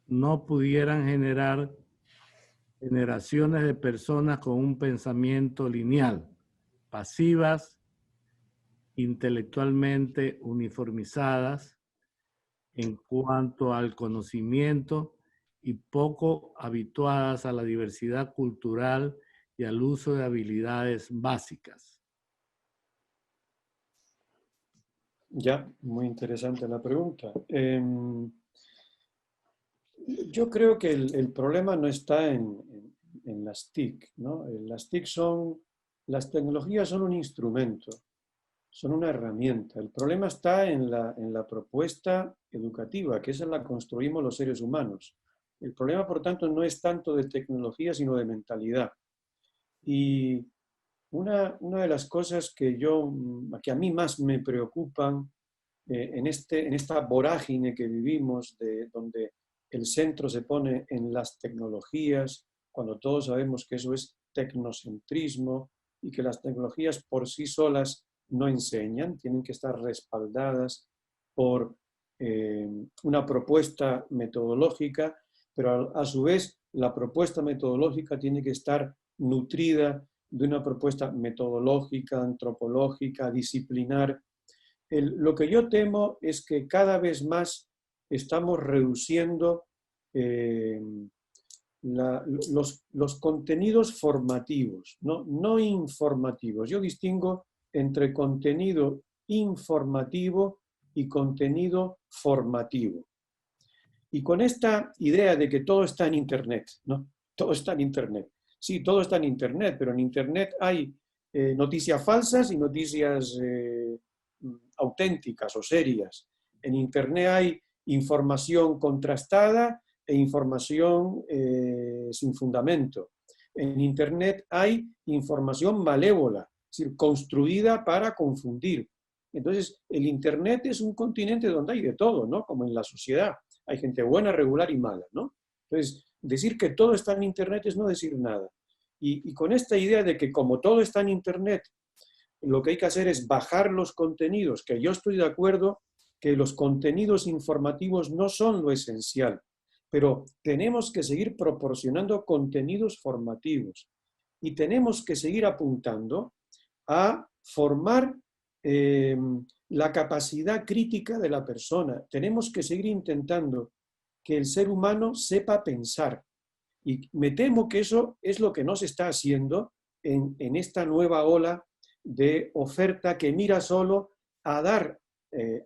S4: no pudieran generar generaciones de personas con un pensamiento lineal, pasivas, intelectualmente uniformizadas en cuanto al conocimiento y poco habituadas a la diversidad cultural y al uso de habilidades básicas?
S5: Ya, muy interesante la pregunta. Yo creo que el problema no está en las TIC, ¿no? Las TIC las tecnologías son un instrumento, son una herramienta. El problema está en la propuesta educativa, que esa la construimos los seres humanos. El problema, por tanto, no es tanto de tecnología, sino de mentalidad. Y una de las cosas que a mí más me preocupan en esta vorágine que vivimos, donde el centro se pone en las tecnologías, cuando todos sabemos que eso es tecnocentrismo y que las tecnologías por sí solas no enseñan, tienen que estar respaldadas por una propuesta metodológica, pero a su vez la propuesta metodológica tiene que estar nutrida de una propuesta metodológica, antropológica, disciplinar. Lo que yo temo es que cada vez más estamos reduciendo los contenidos formativos, no informativos. Yo distingo entre contenido informativo y contenido formativo. Y con esta idea de que todo está en Internet, ¿no? Todo está en Internet. Sí, todo está en Internet, pero en Internet hay noticias falsas y noticias auténticas o serias. En Internet hay información contrastada e información sin fundamento. En Internet hay información malévola, es decir, construida para confundir. Entonces, el Internet es un continente donde hay de todo, ¿no? Como en la sociedad. Hay gente buena, regular y mala, ¿no? Entonces, decir que todo está en Internet es no decir nada. Y con esta idea de que como todo está en Internet, lo que hay que hacer es bajar los contenidos, que yo estoy de acuerdo que los contenidos informativos no son lo esencial, pero tenemos que seguir proporcionando contenidos formativos y tenemos que seguir apuntando a formar la capacidad crítica de la persona. Tenemos que seguir intentando que el ser humano sepa pensar. Y me temo que eso es lo que no se está haciendo en esta nueva ola de oferta que mira solo a dar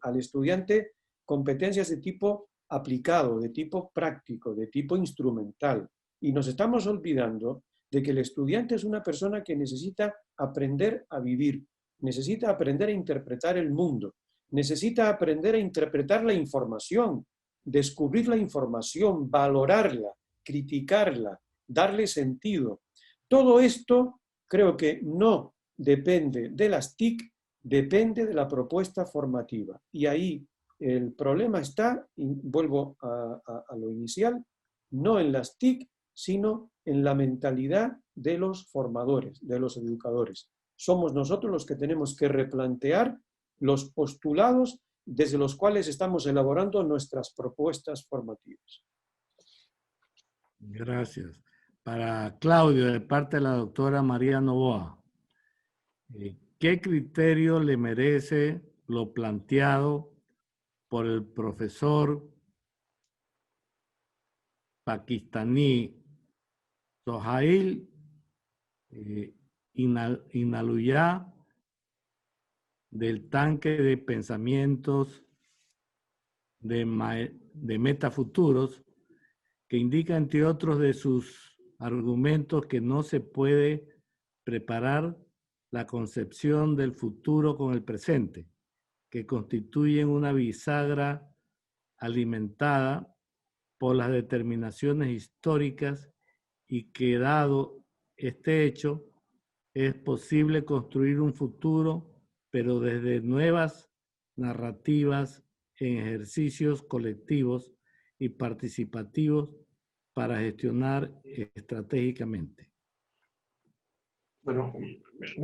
S5: al estudiante competencias de tipo aplicado, de tipo práctico, de tipo instrumental. Y nos estamos olvidando de que el estudiante es una persona que necesita aprender a vivir, necesita aprender a interpretar el mundo, necesita aprender a interpretar la información, descubrir la información, valorarla, criticarla, darle sentido. Todo esto creo que no depende de las TIC, depende de la propuesta formativa. Y ahí el problema está, y vuelvo a lo inicial, no en las TIC, sino en la mentalidad de los formadores, de los educadores. Somos nosotros los que tenemos que replantear los postulados desde los cuales estamos elaborando nuestras propuestas formativas.
S4: Gracias. Para Claudio, de parte de la doctora María Novoa, ¿qué criterio le merece lo planteado por el profesor pakistaní Sohail Inaluya del tanque de pensamientos de Metafuturos, que indica, entre otros de sus argumentos, que no se puede preparar la concepción del futuro con el presente, que constituyen una bisagra alimentada por las determinaciones históricas y que, dado este hecho, es posible construir un futuro, pero desde nuevas narrativas en ejercicios colectivos y participativos para gestionar estratégicamente.
S3: Bueno,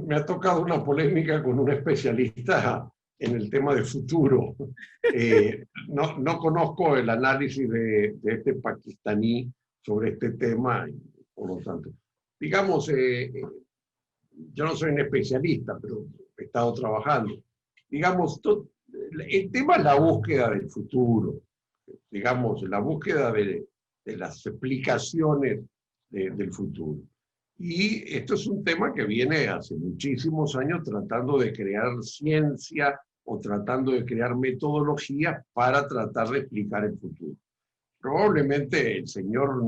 S3: me ha tocado una polémica con un especialista en el tema de futuro. No conozco el análisis de este pakistaní sobre este tema, por lo tanto, digamos, yo no soy un especialista, pero he estado trabajando. Digamos, el tema es la búsqueda del futuro, digamos, la búsqueda de las explicaciones del futuro. Y esto es un tema que viene hace muchísimos años tratando de crear ciencia o tratando de crear metodologías para tratar de explicar el futuro. Probablemente el señor,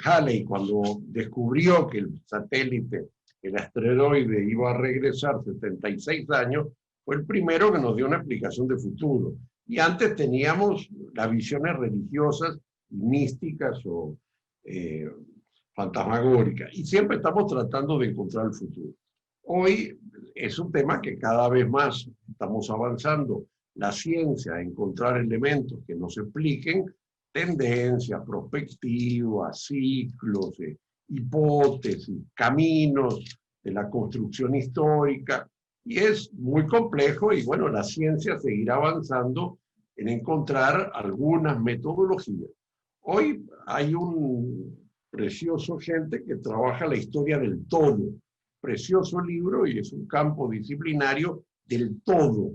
S3: Halley, cuando descubrió que el satélite, el asteroide, iba a regresar 76 años, fue el primero que nos dio una explicación de futuro. Y antes teníamos las visiones religiosas, místicas o fantasmagórica, y siempre estamos tratando de encontrar el futuro. Hoy es un tema que cada vez más estamos avanzando la ciencia a encontrar elementos que nos expliquen tendencias, perspectivas, ciclos, hipótesis, caminos de la construcción histórica, y es muy complejo, y bueno, la ciencia seguirá avanzando en encontrar algunas metodologías. Hoy hay un precioso gente que trabaja la historia del todo, precioso libro, y es un campo disciplinario del todo,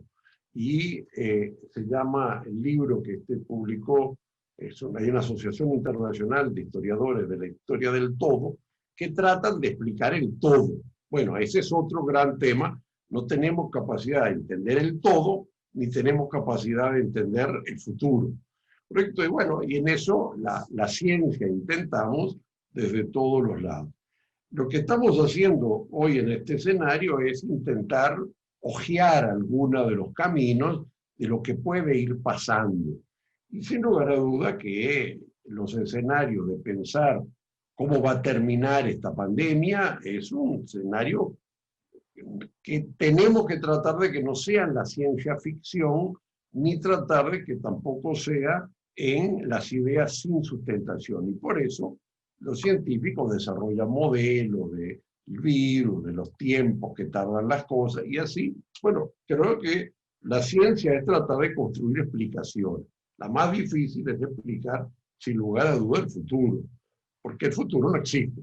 S3: y se llama el libro que publicó, hay una asociación internacional de historiadores de la historia del todo, que tratan de explicar el todo. Bueno, ese es otro gran tema. No tenemos capacidad de entender el todo, ni tenemos capacidad de entender el futuro. ¿Correcto? Y bueno, y en eso la ciencia intentamos desde todos los lados. Lo que estamos haciendo hoy en este escenario es intentar ojear algunos de los caminos de lo que puede ir pasando. Y sin lugar a duda que los escenarios de pensar cómo va a terminar esta pandemia es un escenario que tenemos que tratar de que no sea en la ciencia ficción, ni tratar de que tampoco sea en las ideas sin sustentación. Y por eso los científicos desarrollan modelos del virus, de los tiempos que tardan las cosas, y así, bueno, creo que la ciencia es tratar de construir explicaciones. La más difícil es explicar, sin lugar a duda, el futuro, porque el futuro no existe,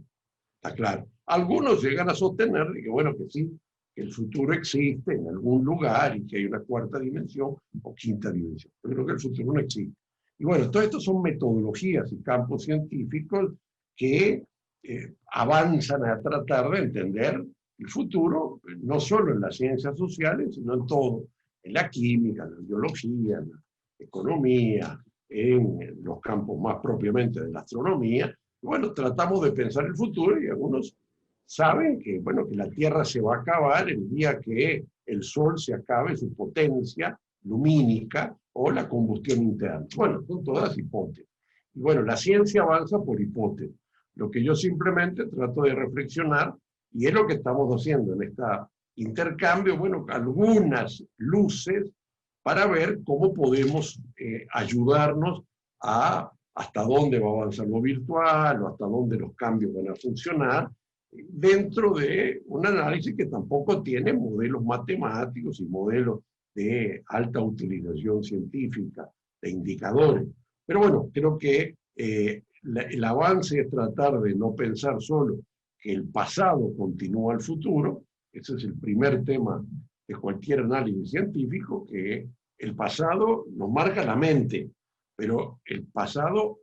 S3: está claro. Algunos llegan a sostener que, bueno, que sí, que el futuro existe en algún lugar y que hay una cuarta dimensión o quinta dimensión. Yo creo que el futuro no existe. Y bueno, todo esto son metodologías y campos científicos que avanzan a tratar de entender el futuro, no solo en las ciencias sociales, sino en todo, en la química, en la biología, en la economía, en los campos más propiamente de la astronomía. Y bueno, tratamos de pensar el futuro, y algunos saben que, bueno, que la Tierra se va a acabar el día que el Sol se acabe su potencia lumínica o la combustión interna. Bueno, son todas hipótesis. Y bueno, la ciencia avanza por hipótesis. Lo que yo simplemente trato de reflexionar, y es lo que estamos haciendo en este intercambio, bueno, algunas luces para ver cómo podemos ayudarnos a hasta dónde va a avanzar lo virtual o hasta dónde los cambios van a funcionar, dentro de un análisis que tampoco tiene modelos matemáticos y modelos de alta utilización científica, de indicadores. Pero bueno, creo que el avance es tratar de no pensar solo que el pasado continúa al futuro. Ese es el primer tema de cualquier análisis científico, que el pasado nos marca la mente, pero el pasado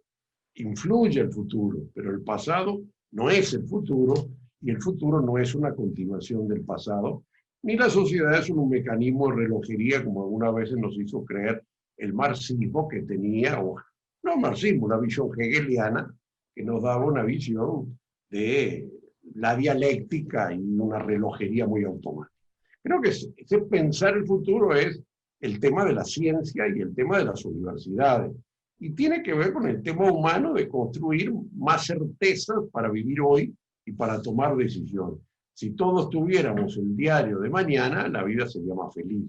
S3: influye el futuro, pero el pasado no es el futuro, y el futuro no es una continuación del pasado, ni la sociedad es un mecanismo de relojería, como algunas veces nos hizo creer el marxismo, que tenía, o no marxismo, una visión hegeliana, que nos daba una visión de la dialéctica y una relojería muy automática. Creo que ese pensar el futuro es el tema de la ciencia y el tema de las universidades. Y tiene que ver con el tema humano de construir más certezas para vivir hoy y para tomar decisiones. Si todos tuviéramos el diario de mañana, la vida sería más feliz.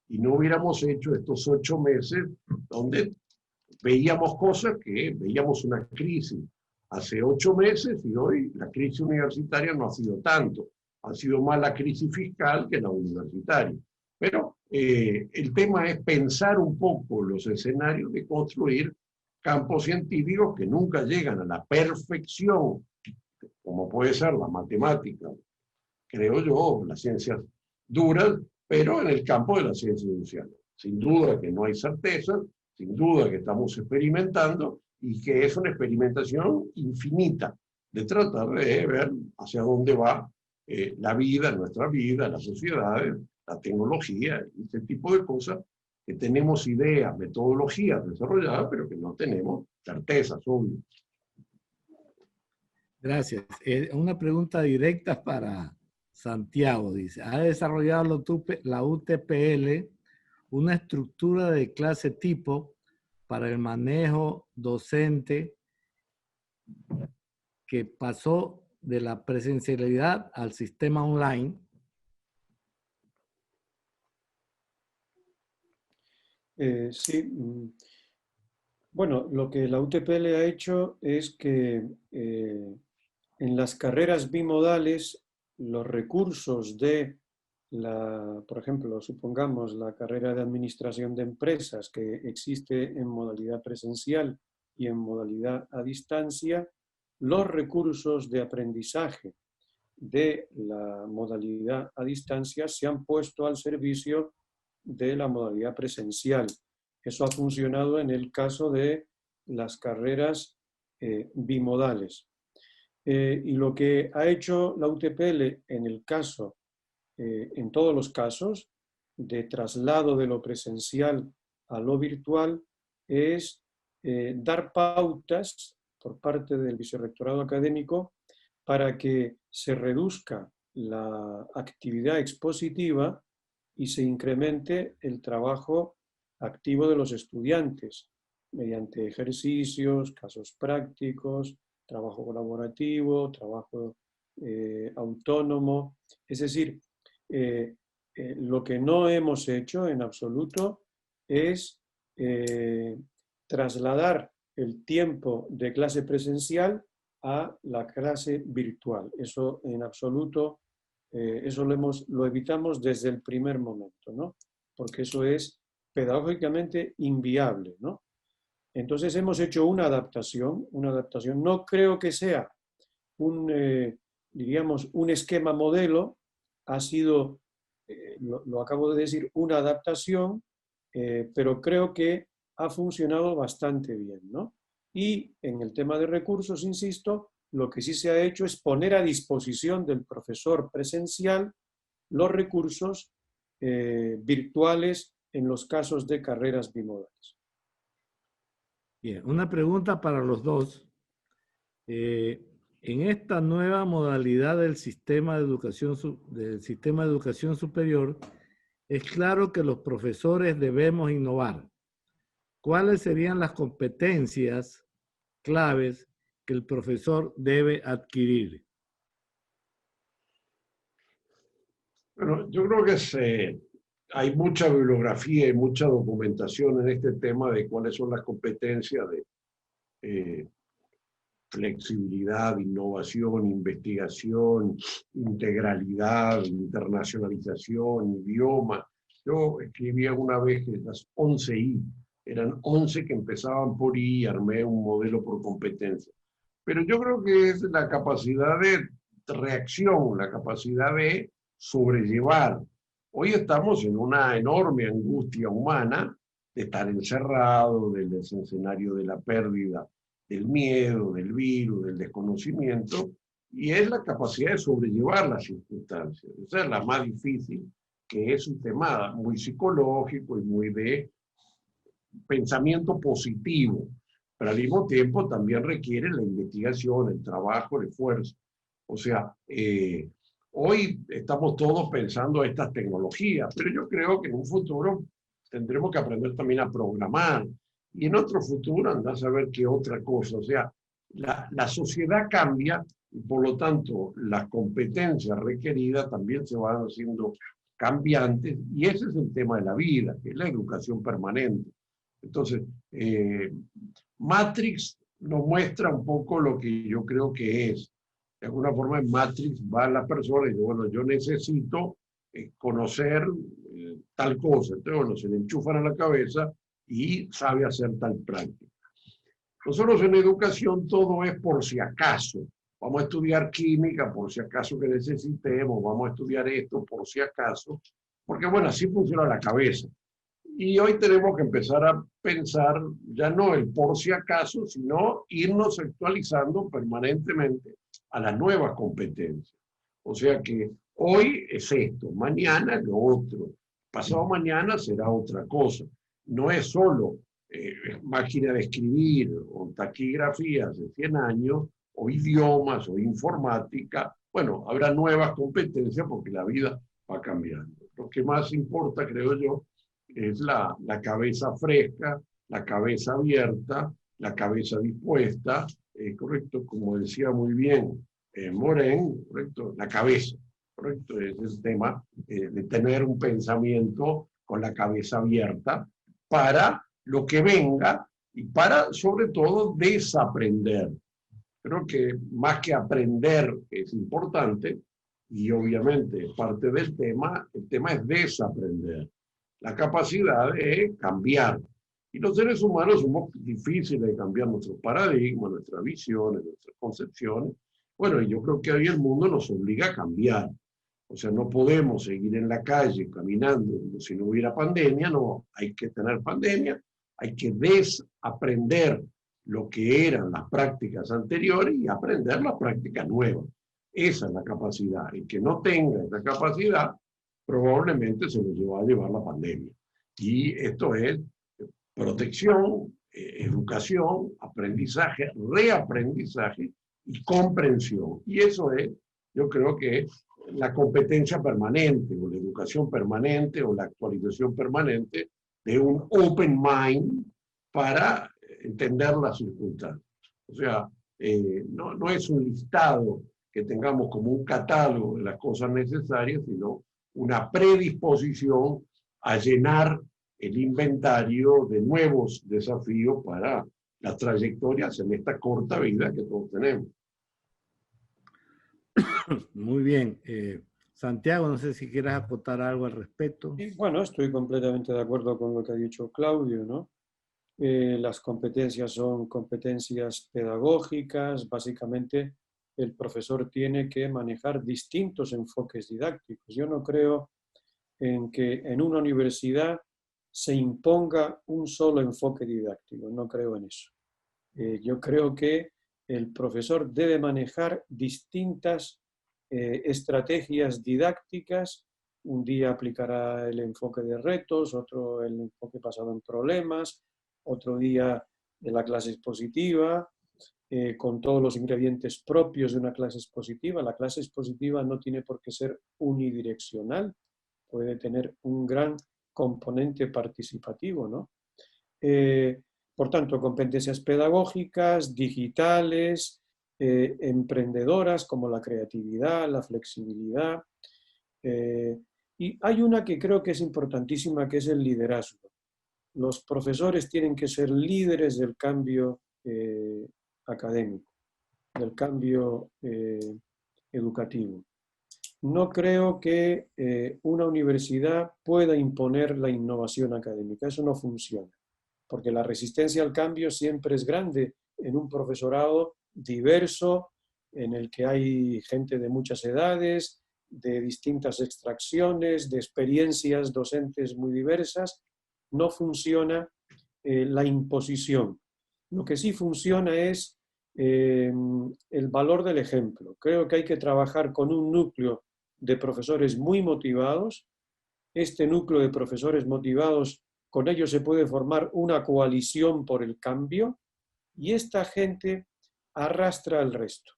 S3: Y no hubiéramos hecho estos 8 meses donde veíamos cosas veíamos una crisis hace 8 meses, y hoy la crisis universitaria no ha sido tanto. Ha sido más la crisis fiscal que la universitaria. Pero el tema es pensar un poco los escenarios de construir campos científicos que nunca llegan a la perfección, como puede ser la matemática, creo yo, las ciencias duras, pero en el campo de las ciencias sociales. Sin duda que no hay certeza, sin duda que estamos experimentando, y que es una experimentación infinita de tratar de ver hacia dónde va la vida, nuestra vida, las sociedades, la tecnología, ese tipo de cosas, que tenemos ideas, metodologías desarrolladas, pero que no tenemos certezas, obvio.
S4: Gracias. Una pregunta directa para Santiago. Dice, ¿ha desarrollado la UTPL una estructura de clase tipo para el manejo docente que pasó de la presencialidad al sistema online?
S5: Sí. Bueno, lo que la UTPL ha hecho es que en las carreras bimodales los recursos de por ejemplo, supongamos la carrera de administración de empresas que existe en modalidad presencial y en modalidad a distancia, los recursos de aprendizaje de la modalidad a distancia se han puesto al servicio de la modalidad presencial. Eso ha funcionado en el caso de las carreras bimodales. Y lo que ha hecho la UTPL en el caso, en todos los casos, de traslado de lo presencial a lo virtual, es dar pautas por parte del vicerrectorado académico para que se reduzca la actividad expositiva y se incremente el trabajo activo de los estudiantes mediante ejercicios, casos prácticos, trabajo colaborativo, trabajo autónomo. Es decir, lo que no hemos hecho en absoluto es trasladar el tiempo de clase presencial a la clase virtual. Eso en absoluto, eso lo evitamos desde el primer momento, ¿no? Porque eso es pedagógicamente inviable, ¿no? Entonces hemos hecho una adaptación. No creo que sea diríamos, un esquema modelo, ha sido, lo acabo de decir, una adaptación, pero creo que ha funcionado bastante bien, ¿no? Y en el tema de recursos, insisto, lo que sí se ha hecho es poner a disposición del profesor presencial los recursos virtuales en los casos de carreras bimodales.
S4: Bien, una pregunta para los dos. En esta nueva modalidad del sistema de educación superior, es claro que los profesores debemos innovar. ¿Cuáles serían las competencias claves que el profesor debe adquirir?
S3: Bueno, yo creo que hay mucha bibliografía y mucha documentación en este tema de cuáles son las competencias de flexibilidad, innovación, investigación, integralidad, internacionalización, idioma. Yo escribí alguna vez que las 11 I, eran 11 que empezaban por I y armé un modelo por competencia. Pero yo creo que es la capacidad de reacción, la capacidad de sobrellevar. Hoy estamos en una enorme angustia humana de estar encerrado, del escenario de la pérdida, del miedo, del virus, del desconocimiento, y es la capacidad de sobrellevar las circunstancias. Esa es la más difícil, que es un tema muy psicológico y muy de pensamiento positivo, pero al mismo tiempo también requiere la investigación, el trabajo, el esfuerzo. O sea, hoy estamos todos pensando en estas tecnologías, pero yo creo que en un futuro tendremos que aprender también a programar, y en otro futuro andar a saber qué otra cosa. O sea, la sociedad cambia y por lo tanto las competencias requeridas también se van haciendo cambiantes, y ese es el tema de la vida, que es la educación permanente. Entonces, Matrix nos muestra un poco lo que yo creo que es. De alguna forma en Matrix va la persona y dice, bueno, yo necesito conocer tal cosa. Entonces, bueno, se le enchufan a la cabeza y sabe hacer tal práctica. Nosotros en educación todo es por si acaso. Vamos a estudiar química por si acaso que necesitemos, vamos a estudiar esto por si acaso, porque bueno, así funciona la cabeza. Y hoy tenemos que empezar a pensar ya no el por si acaso, sino irnos actualizando permanentemente a las nuevas competencias. O sea que hoy es esto, mañana lo otro, pasado mañana será otra cosa. No es solo máquina de escribir o taquigrafías de 100 años, o idiomas o informática. Bueno, habrá nuevas competencias porque la vida va cambiando. Lo que más importa, creo yo, es la cabeza fresca, la cabeza abierta, la cabeza dispuesta correcto, como decía muy bien Moren, correcto, la cabeza, correcto, es el tema de tener un pensamiento con la cabeza abierta para lo que venga y para, sobre todo, desaprender. Creo que más que aprender es importante y obviamente parte del tema, el tema es desaprender, la capacidad de cambiar. Y los seres humanos somos difíciles de cambiar nuestros paradigmas, nuestras visiones, nuestras concepciones. Bueno, y yo creo que hoy el mundo nos obliga a cambiar. O sea, no podemos seguir en la calle caminando como si no hubiera pandemia, no, hay que tener pandemia, hay que desaprender lo que eran las prácticas anteriores y aprender las prácticas nuevas. Esa es la capacidad. El que no tenga esa capacidad probablemente se lo va a llevar la pandemia. Y esto es protección, educación, aprendizaje, reaprendizaje y comprensión. Y eso es, yo creo que la competencia permanente o la educación permanente o la actualización permanente de un open mind para entender las circunstancias. O sea, no es un listado que tengamos como un catálogo de las cosas necesarias, sino una predisposición a llenar el inventario de nuevos desafíos para las trayectorias en esta corta vida que todos tenemos.
S4: Muy bien. Santiago, no sé si quieres acotar algo al respecto.
S5: Y bueno, estoy completamente de acuerdo con lo que ha dicho Claudio, ¿no? Las competencias son competencias pedagógicas. Básicamente, el profesor tiene que manejar distintos enfoques didácticos. Yo no creo en que en una universidad se imponga un solo enfoque didáctico. No creo en eso. Yo creo que el profesor debe manejar distintas estrategias didácticas. Un día aplicará el enfoque de retos, otro el enfoque basado en problemas, otro día de la clase expositiva, con todos los ingredientes propios de una clase expositiva. La clase expositiva no tiene por qué ser unidireccional, puede tener un gran componente participativo, ¿no? Por tanto, competencias pedagógicas, digitales, emprendedoras como la creatividad, la flexibilidad. Y hay una que creo que es importantísima, que es el liderazgo. Los profesores tienen que ser líderes del cambio académico, del cambio educativo. No creo que una universidad pueda imponer la innovación académica. Eso no funciona, porque la resistencia al cambio siempre es grande en un profesorado diverso, en el que hay gente de muchas edades, de distintas extracciones, de experiencias docentes muy diversas. No funciona la imposición. Lo que sí funciona es el valor del ejemplo. Creo que hay que trabajar con un núcleo de profesores muy motivados. Este núcleo de profesores motivados, con ellos se puede formar una coalición por el cambio y esta gente arrastra al resto.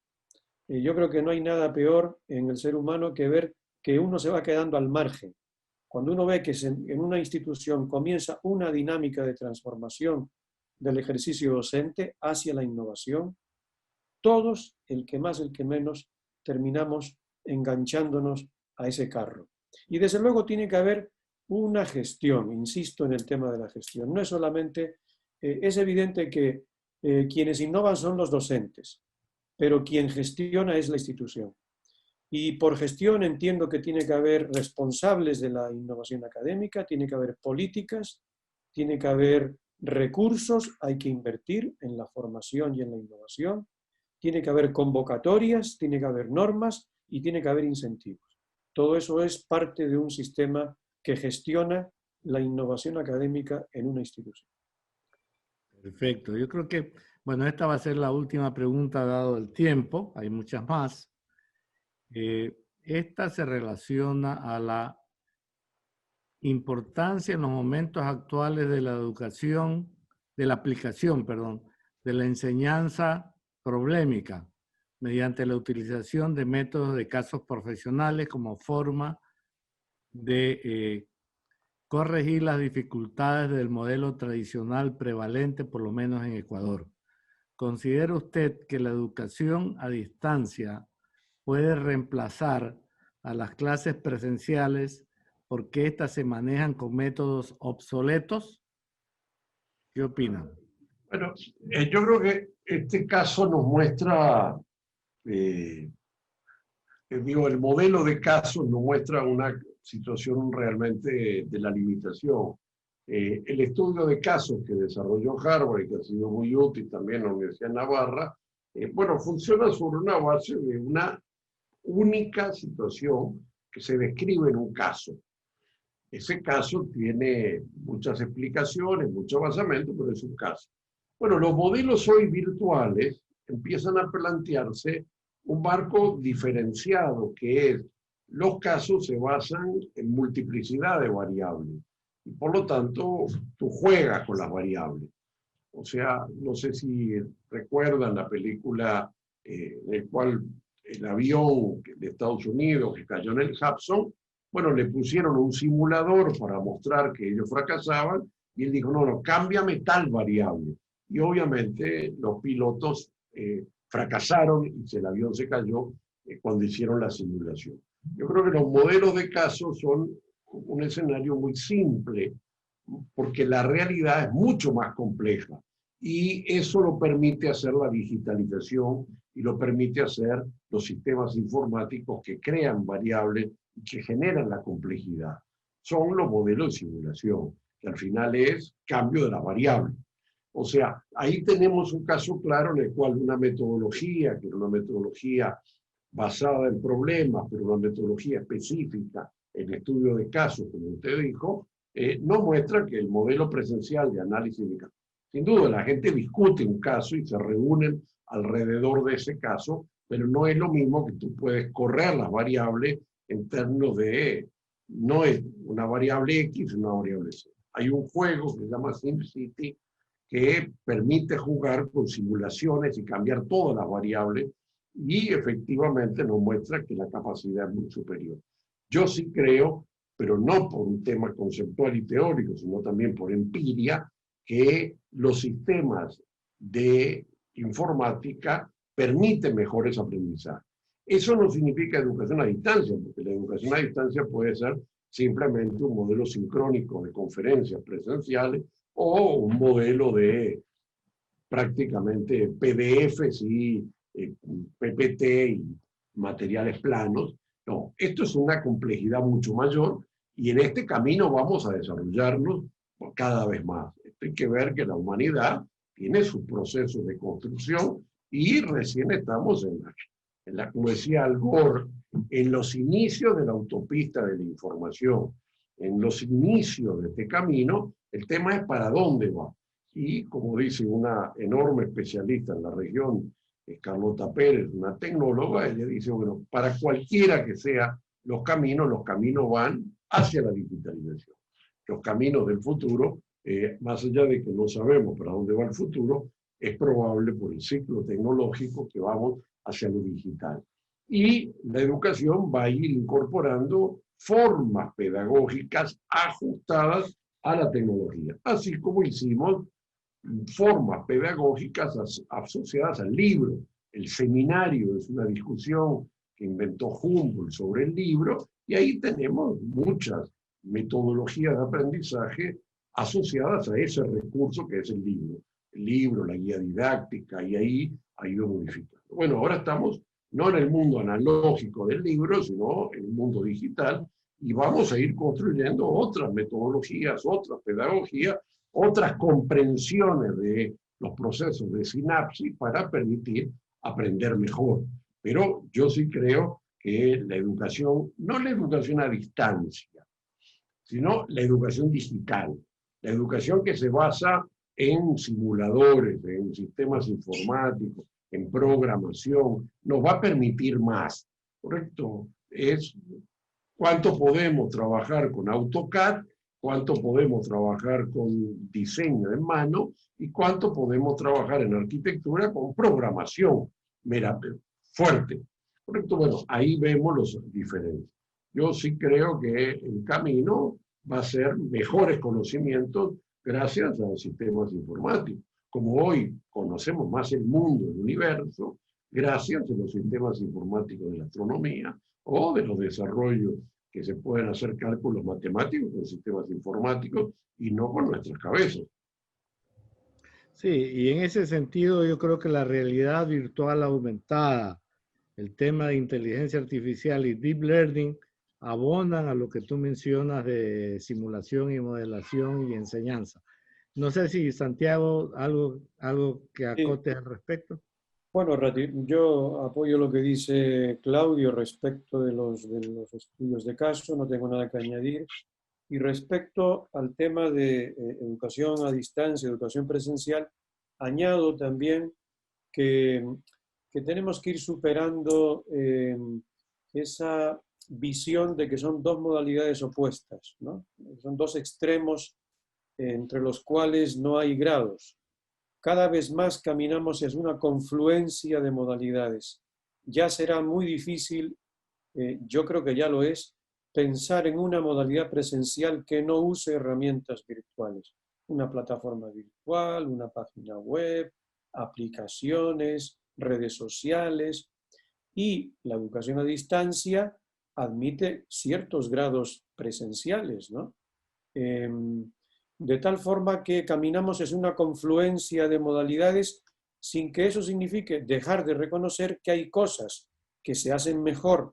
S5: Yo creo que no hay nada peor en el ser humano que ver que uno se va quedando al margen. Cuando uno ve que en una institución comienza una dinámica de transformación del ejercicio docente hacia la innovación, todos, el que más, el que menos, terminamos enganchándonos a ese carro. Y desde luego tiene que haber una gestión, insisto en el tema de la gestión. No es solamente, es evidente que quienes innovan son los docentes, pero quien gestiona es la institución. Y por gestión entiendo que tiene que haber responsables de la innovación académica, tiene que haber políticas, tiene que haber recursos, hay que invertir en la formación y en la innovación, tiene que haber convocatorias, tiene que haber normas y tiene que haber incentivos. Todo eso es parte de un sistema que gestiona la innovación académica en una institución.
S4: Perfecto. Yo creo que, bueno, esta va a ser la última pregunta dado el tiempo. Hay muchas más. Esta se relaciona a la importancia en los momentos actuales de la educación, de la aplicación, perdón, de la enseñanza problemática mediante la utilización de métodos de casos profesionales como forma de corregir las dificultades del modelo tradicional prevalente, por lo menos en Ecuador. ¿considera usted que la educación a distancia puede reemplazar a las clases presenciales porque éstas se manejan con métodos obsoletos? ¿Qué opinan?
S3: Bueno, yo creo que este caso nos muestra, digo, el modelo de casos nos muestra una situación realmente de la limitación. El estudio de casos que desarrolló Harvard y que ha sido muy útil también en la Universidad de Navarra, bueno, funciona sobre una base de una única situación que se describe en un caso. Ese caso tiene muchas explicaciones, mucho basamento, pero es un caso. Bueno, los modelos hoy virtuales empiezan a plantearse un marco diferenciado, que es, los casos se basan en multiplicidad de variables. Y por lo tanto, tú juegas con las variables. O sea, no sé si recuerdan la película en la cual el avión de Estados Unidos que cayó en el Hudson, bueno, le pusieron un simulador para mostrar que ellos fracasaban y él dijo, no, cámbiame tal variable. Y obviamente los pilotos fracasaron y el avión se cayó cuando hicieron la simulación. Yo creo que los modelos de casos son un escenario muy simple porque la realidad es mucho más compleja y eso lo permite hacer la digitalización y lo permite hacer los sistemas informáticos que crean variables y que generan la complejidad. Son los modelos de simulación, que al final es cambio de la variable. O sea, ahí tenemos un caso claro en el cual una metodología, que era una metodología basada en problemas, pero una metodología específica en estudio de casos, como usted dijo, no muestra que el modelo presencial de análisis de casos. Sin duda, la gente discute un caso y se reúnen alrededor de ese caso, pero no es lo mismo que tú puedes correr las variables en términos de, no es una variable X, una variable Z. Hay un juego que se llama SimCity que permite jugar con simulaciones y cambiar todas las variables y efectivamente nos muestra que la capacidad es muy superior. Yo sí creo, pero no por un tema conceptual y teórico, sino también por empiria, que los sistemas de informática permiten mejores aprendizajes. Eso no significa educación a distancia, porque la educación a distancia puede ser simplemente un modelo sincrónico de conferencias presenciales o un modelo de prácticamente PDFs y PPT y materiales planos. No, esto es una complejidad mucho mayor y en este camino vamos a desarrollarnos cada vez más. Hay que ver que la humanidad tiene sus procesos de construcción y recién estamos como decía Al Gore, en los inicios de la autopista de la información, en los inicios de este camino. El tema es para dónde va. Y como dice una enorme especialista en la región, Carlota Pérez, una tecnóloga, ella dice, bueno, para cualquiera que sea los caminos van hacia la digitalización. Los caminos del futuro, más allá de que no sabemos para dónde va el futuro, es probable por el ciclo tecnológico que vamos hacia lo digital. Y la educación va a ir incorporando formas pedagógicas ajustadas a la tecnología, así como hicimos formas pedagógicas asociadas al libro. El seminario es una discusión que inventó Humboldt sobre el libro y ahí tenemos muchas metodologías de aprendizaje asociadas a ese recurso que es el libro, la guía didáctica, y ahí ha ido modificando. Bueno, ahora estamos no en el mundo analógico del libro, sino en el mundo digital, y vamos a ir construyendo otras metodologías, otras pedagogías, otras comprensiones de los procesos de sinapsis para permitir aprender mejor. Pero yo sí creo que la educación, no la educación a distancia, sino la educación digital, la educación que se basa en simuladores, en sistemas informáticos, en programación, nos va a permitir más, ¿correcto? Es cuánto podemos trabajar con AutoCAD, cuánto podemos trabajar con diseño en mano y cuánto podemos trabajar en arquitectura con programación fuerte. ¿Correcto? Bueno, ahí vemos los diferentes. Yo sí creo que el camino va a ser mejores conocimientos gracias a sistemas informáticos. como hoy conocemos más el mundo, el universo, gracias a los sistemas informáticos de la astronomía o de los desarrollos que se pueden hacer cálculos matemáticos con sistemas informáticos y no con nuestras cabezas.
S4: Sí, y en ese sentido yo creo que la realidad virtual aumentada, el tema de inteligencia artificial y deep learning abonan a lo que tú mencionas de simulación y modelación y enseñanza. No sé si Santiago, algo que acotes al respecto.
S5: Bueno, yo apoyo lo que dice Claudio respecto de los estudios de caso, no tengo nada que añadir. Y respecto al tema de educación a distancia, educación presencial, añado también que, que tenemos que ir superando esa visión de que son dos modalidades opuestas, ¿no? Son dos extremos entre los cuales no hay grados. Cada vez más caminamos hacia una confluencia de modalidades. Ya será muy difícil, yo creo que ya lo es, pensar en una modalidad presencial que no use herramientas virtuales. Una plataforma virtual, una página web, aplicaciones, redes sociales. Y la educación a distancia admite ciertos grados presenciales, ¿no? De tal forma que caminamos en una confluencia de modalidades sin que eso signifique dejar de reconocer que hay cosas que se hacen mejor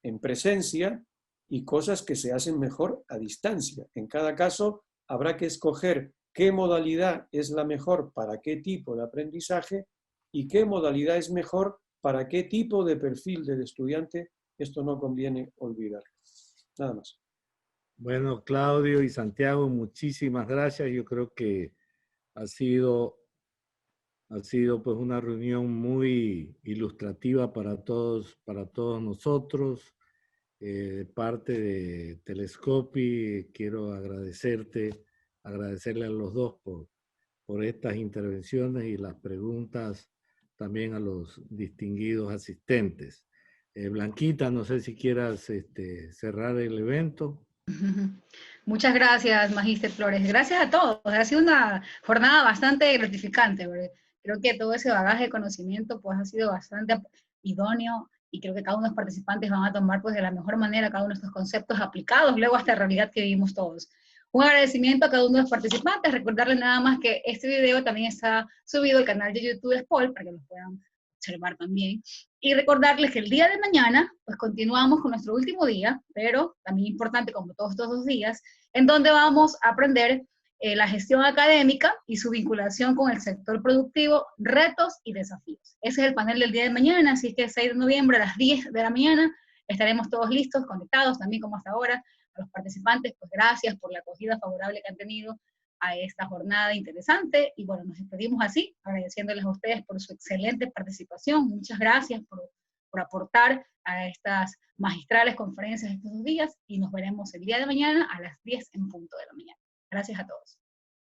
S5: en presencia y cosas que se hacen mejor a distancia. En cada caso habrá que escoger qué modalidad es la mejor para qué tipo de aprendizaje y qué modalidad es mejor para qué tipo de perfil del estudiante. Esto no conviene olvidar. Nada más.
S4: Bueno, Claudio y Santiago, muchísimas gracias. Yo creo que ha sido pues una reunión muy ilustrativa para todos nosotros. De parte de Telescopi, quiero agradecerle a los dos por estas intervenciones y las preguntas también a los distinguidos asistentes. Blanquita, no sé si quieras cerrar el evento.
S1: Muchas gracias, Magíster Flores. Gracias a todos. Ha sido una jornada bastante gratificante. Creo que todo ese bagaje de conocimiento pues, ha sido bastante idóneo y creo que cada uno de los participantes van a tomar pues, de la mejor manera cada uno de estos conceptos aplicados luego a esta realidad que vivimos todos. Un agradecimiento a cada uno de los participantes. Recordarles nada más que este video también está subido al canal de YouTube de SPOL para que lo puedan observar también. Y recordarles que el día de mañana, pues continuamos con nuestro último día, pero también importante como todos los días, en donde vamos a aprender la gestión académica y su vinculación con el sector productivo, retos y desafíos. Ese es el panel del día de mañana, así que el 6 de noviembre a las 10 de la mañana estaremos todos listos, conectados, también como hasta ahora. A los participantes, pues gracias por la acogida favorable que han tenido a esta jornada interesante, y bueno, nos despedimos así, agradeciéndoles a ustedes por su excelente participación. Muchas gracias por aportar a estas magistrales conferencias estos 2 días, y nos veremos el día de mañana a las 10 en punto de la mañana. Gracias a todos.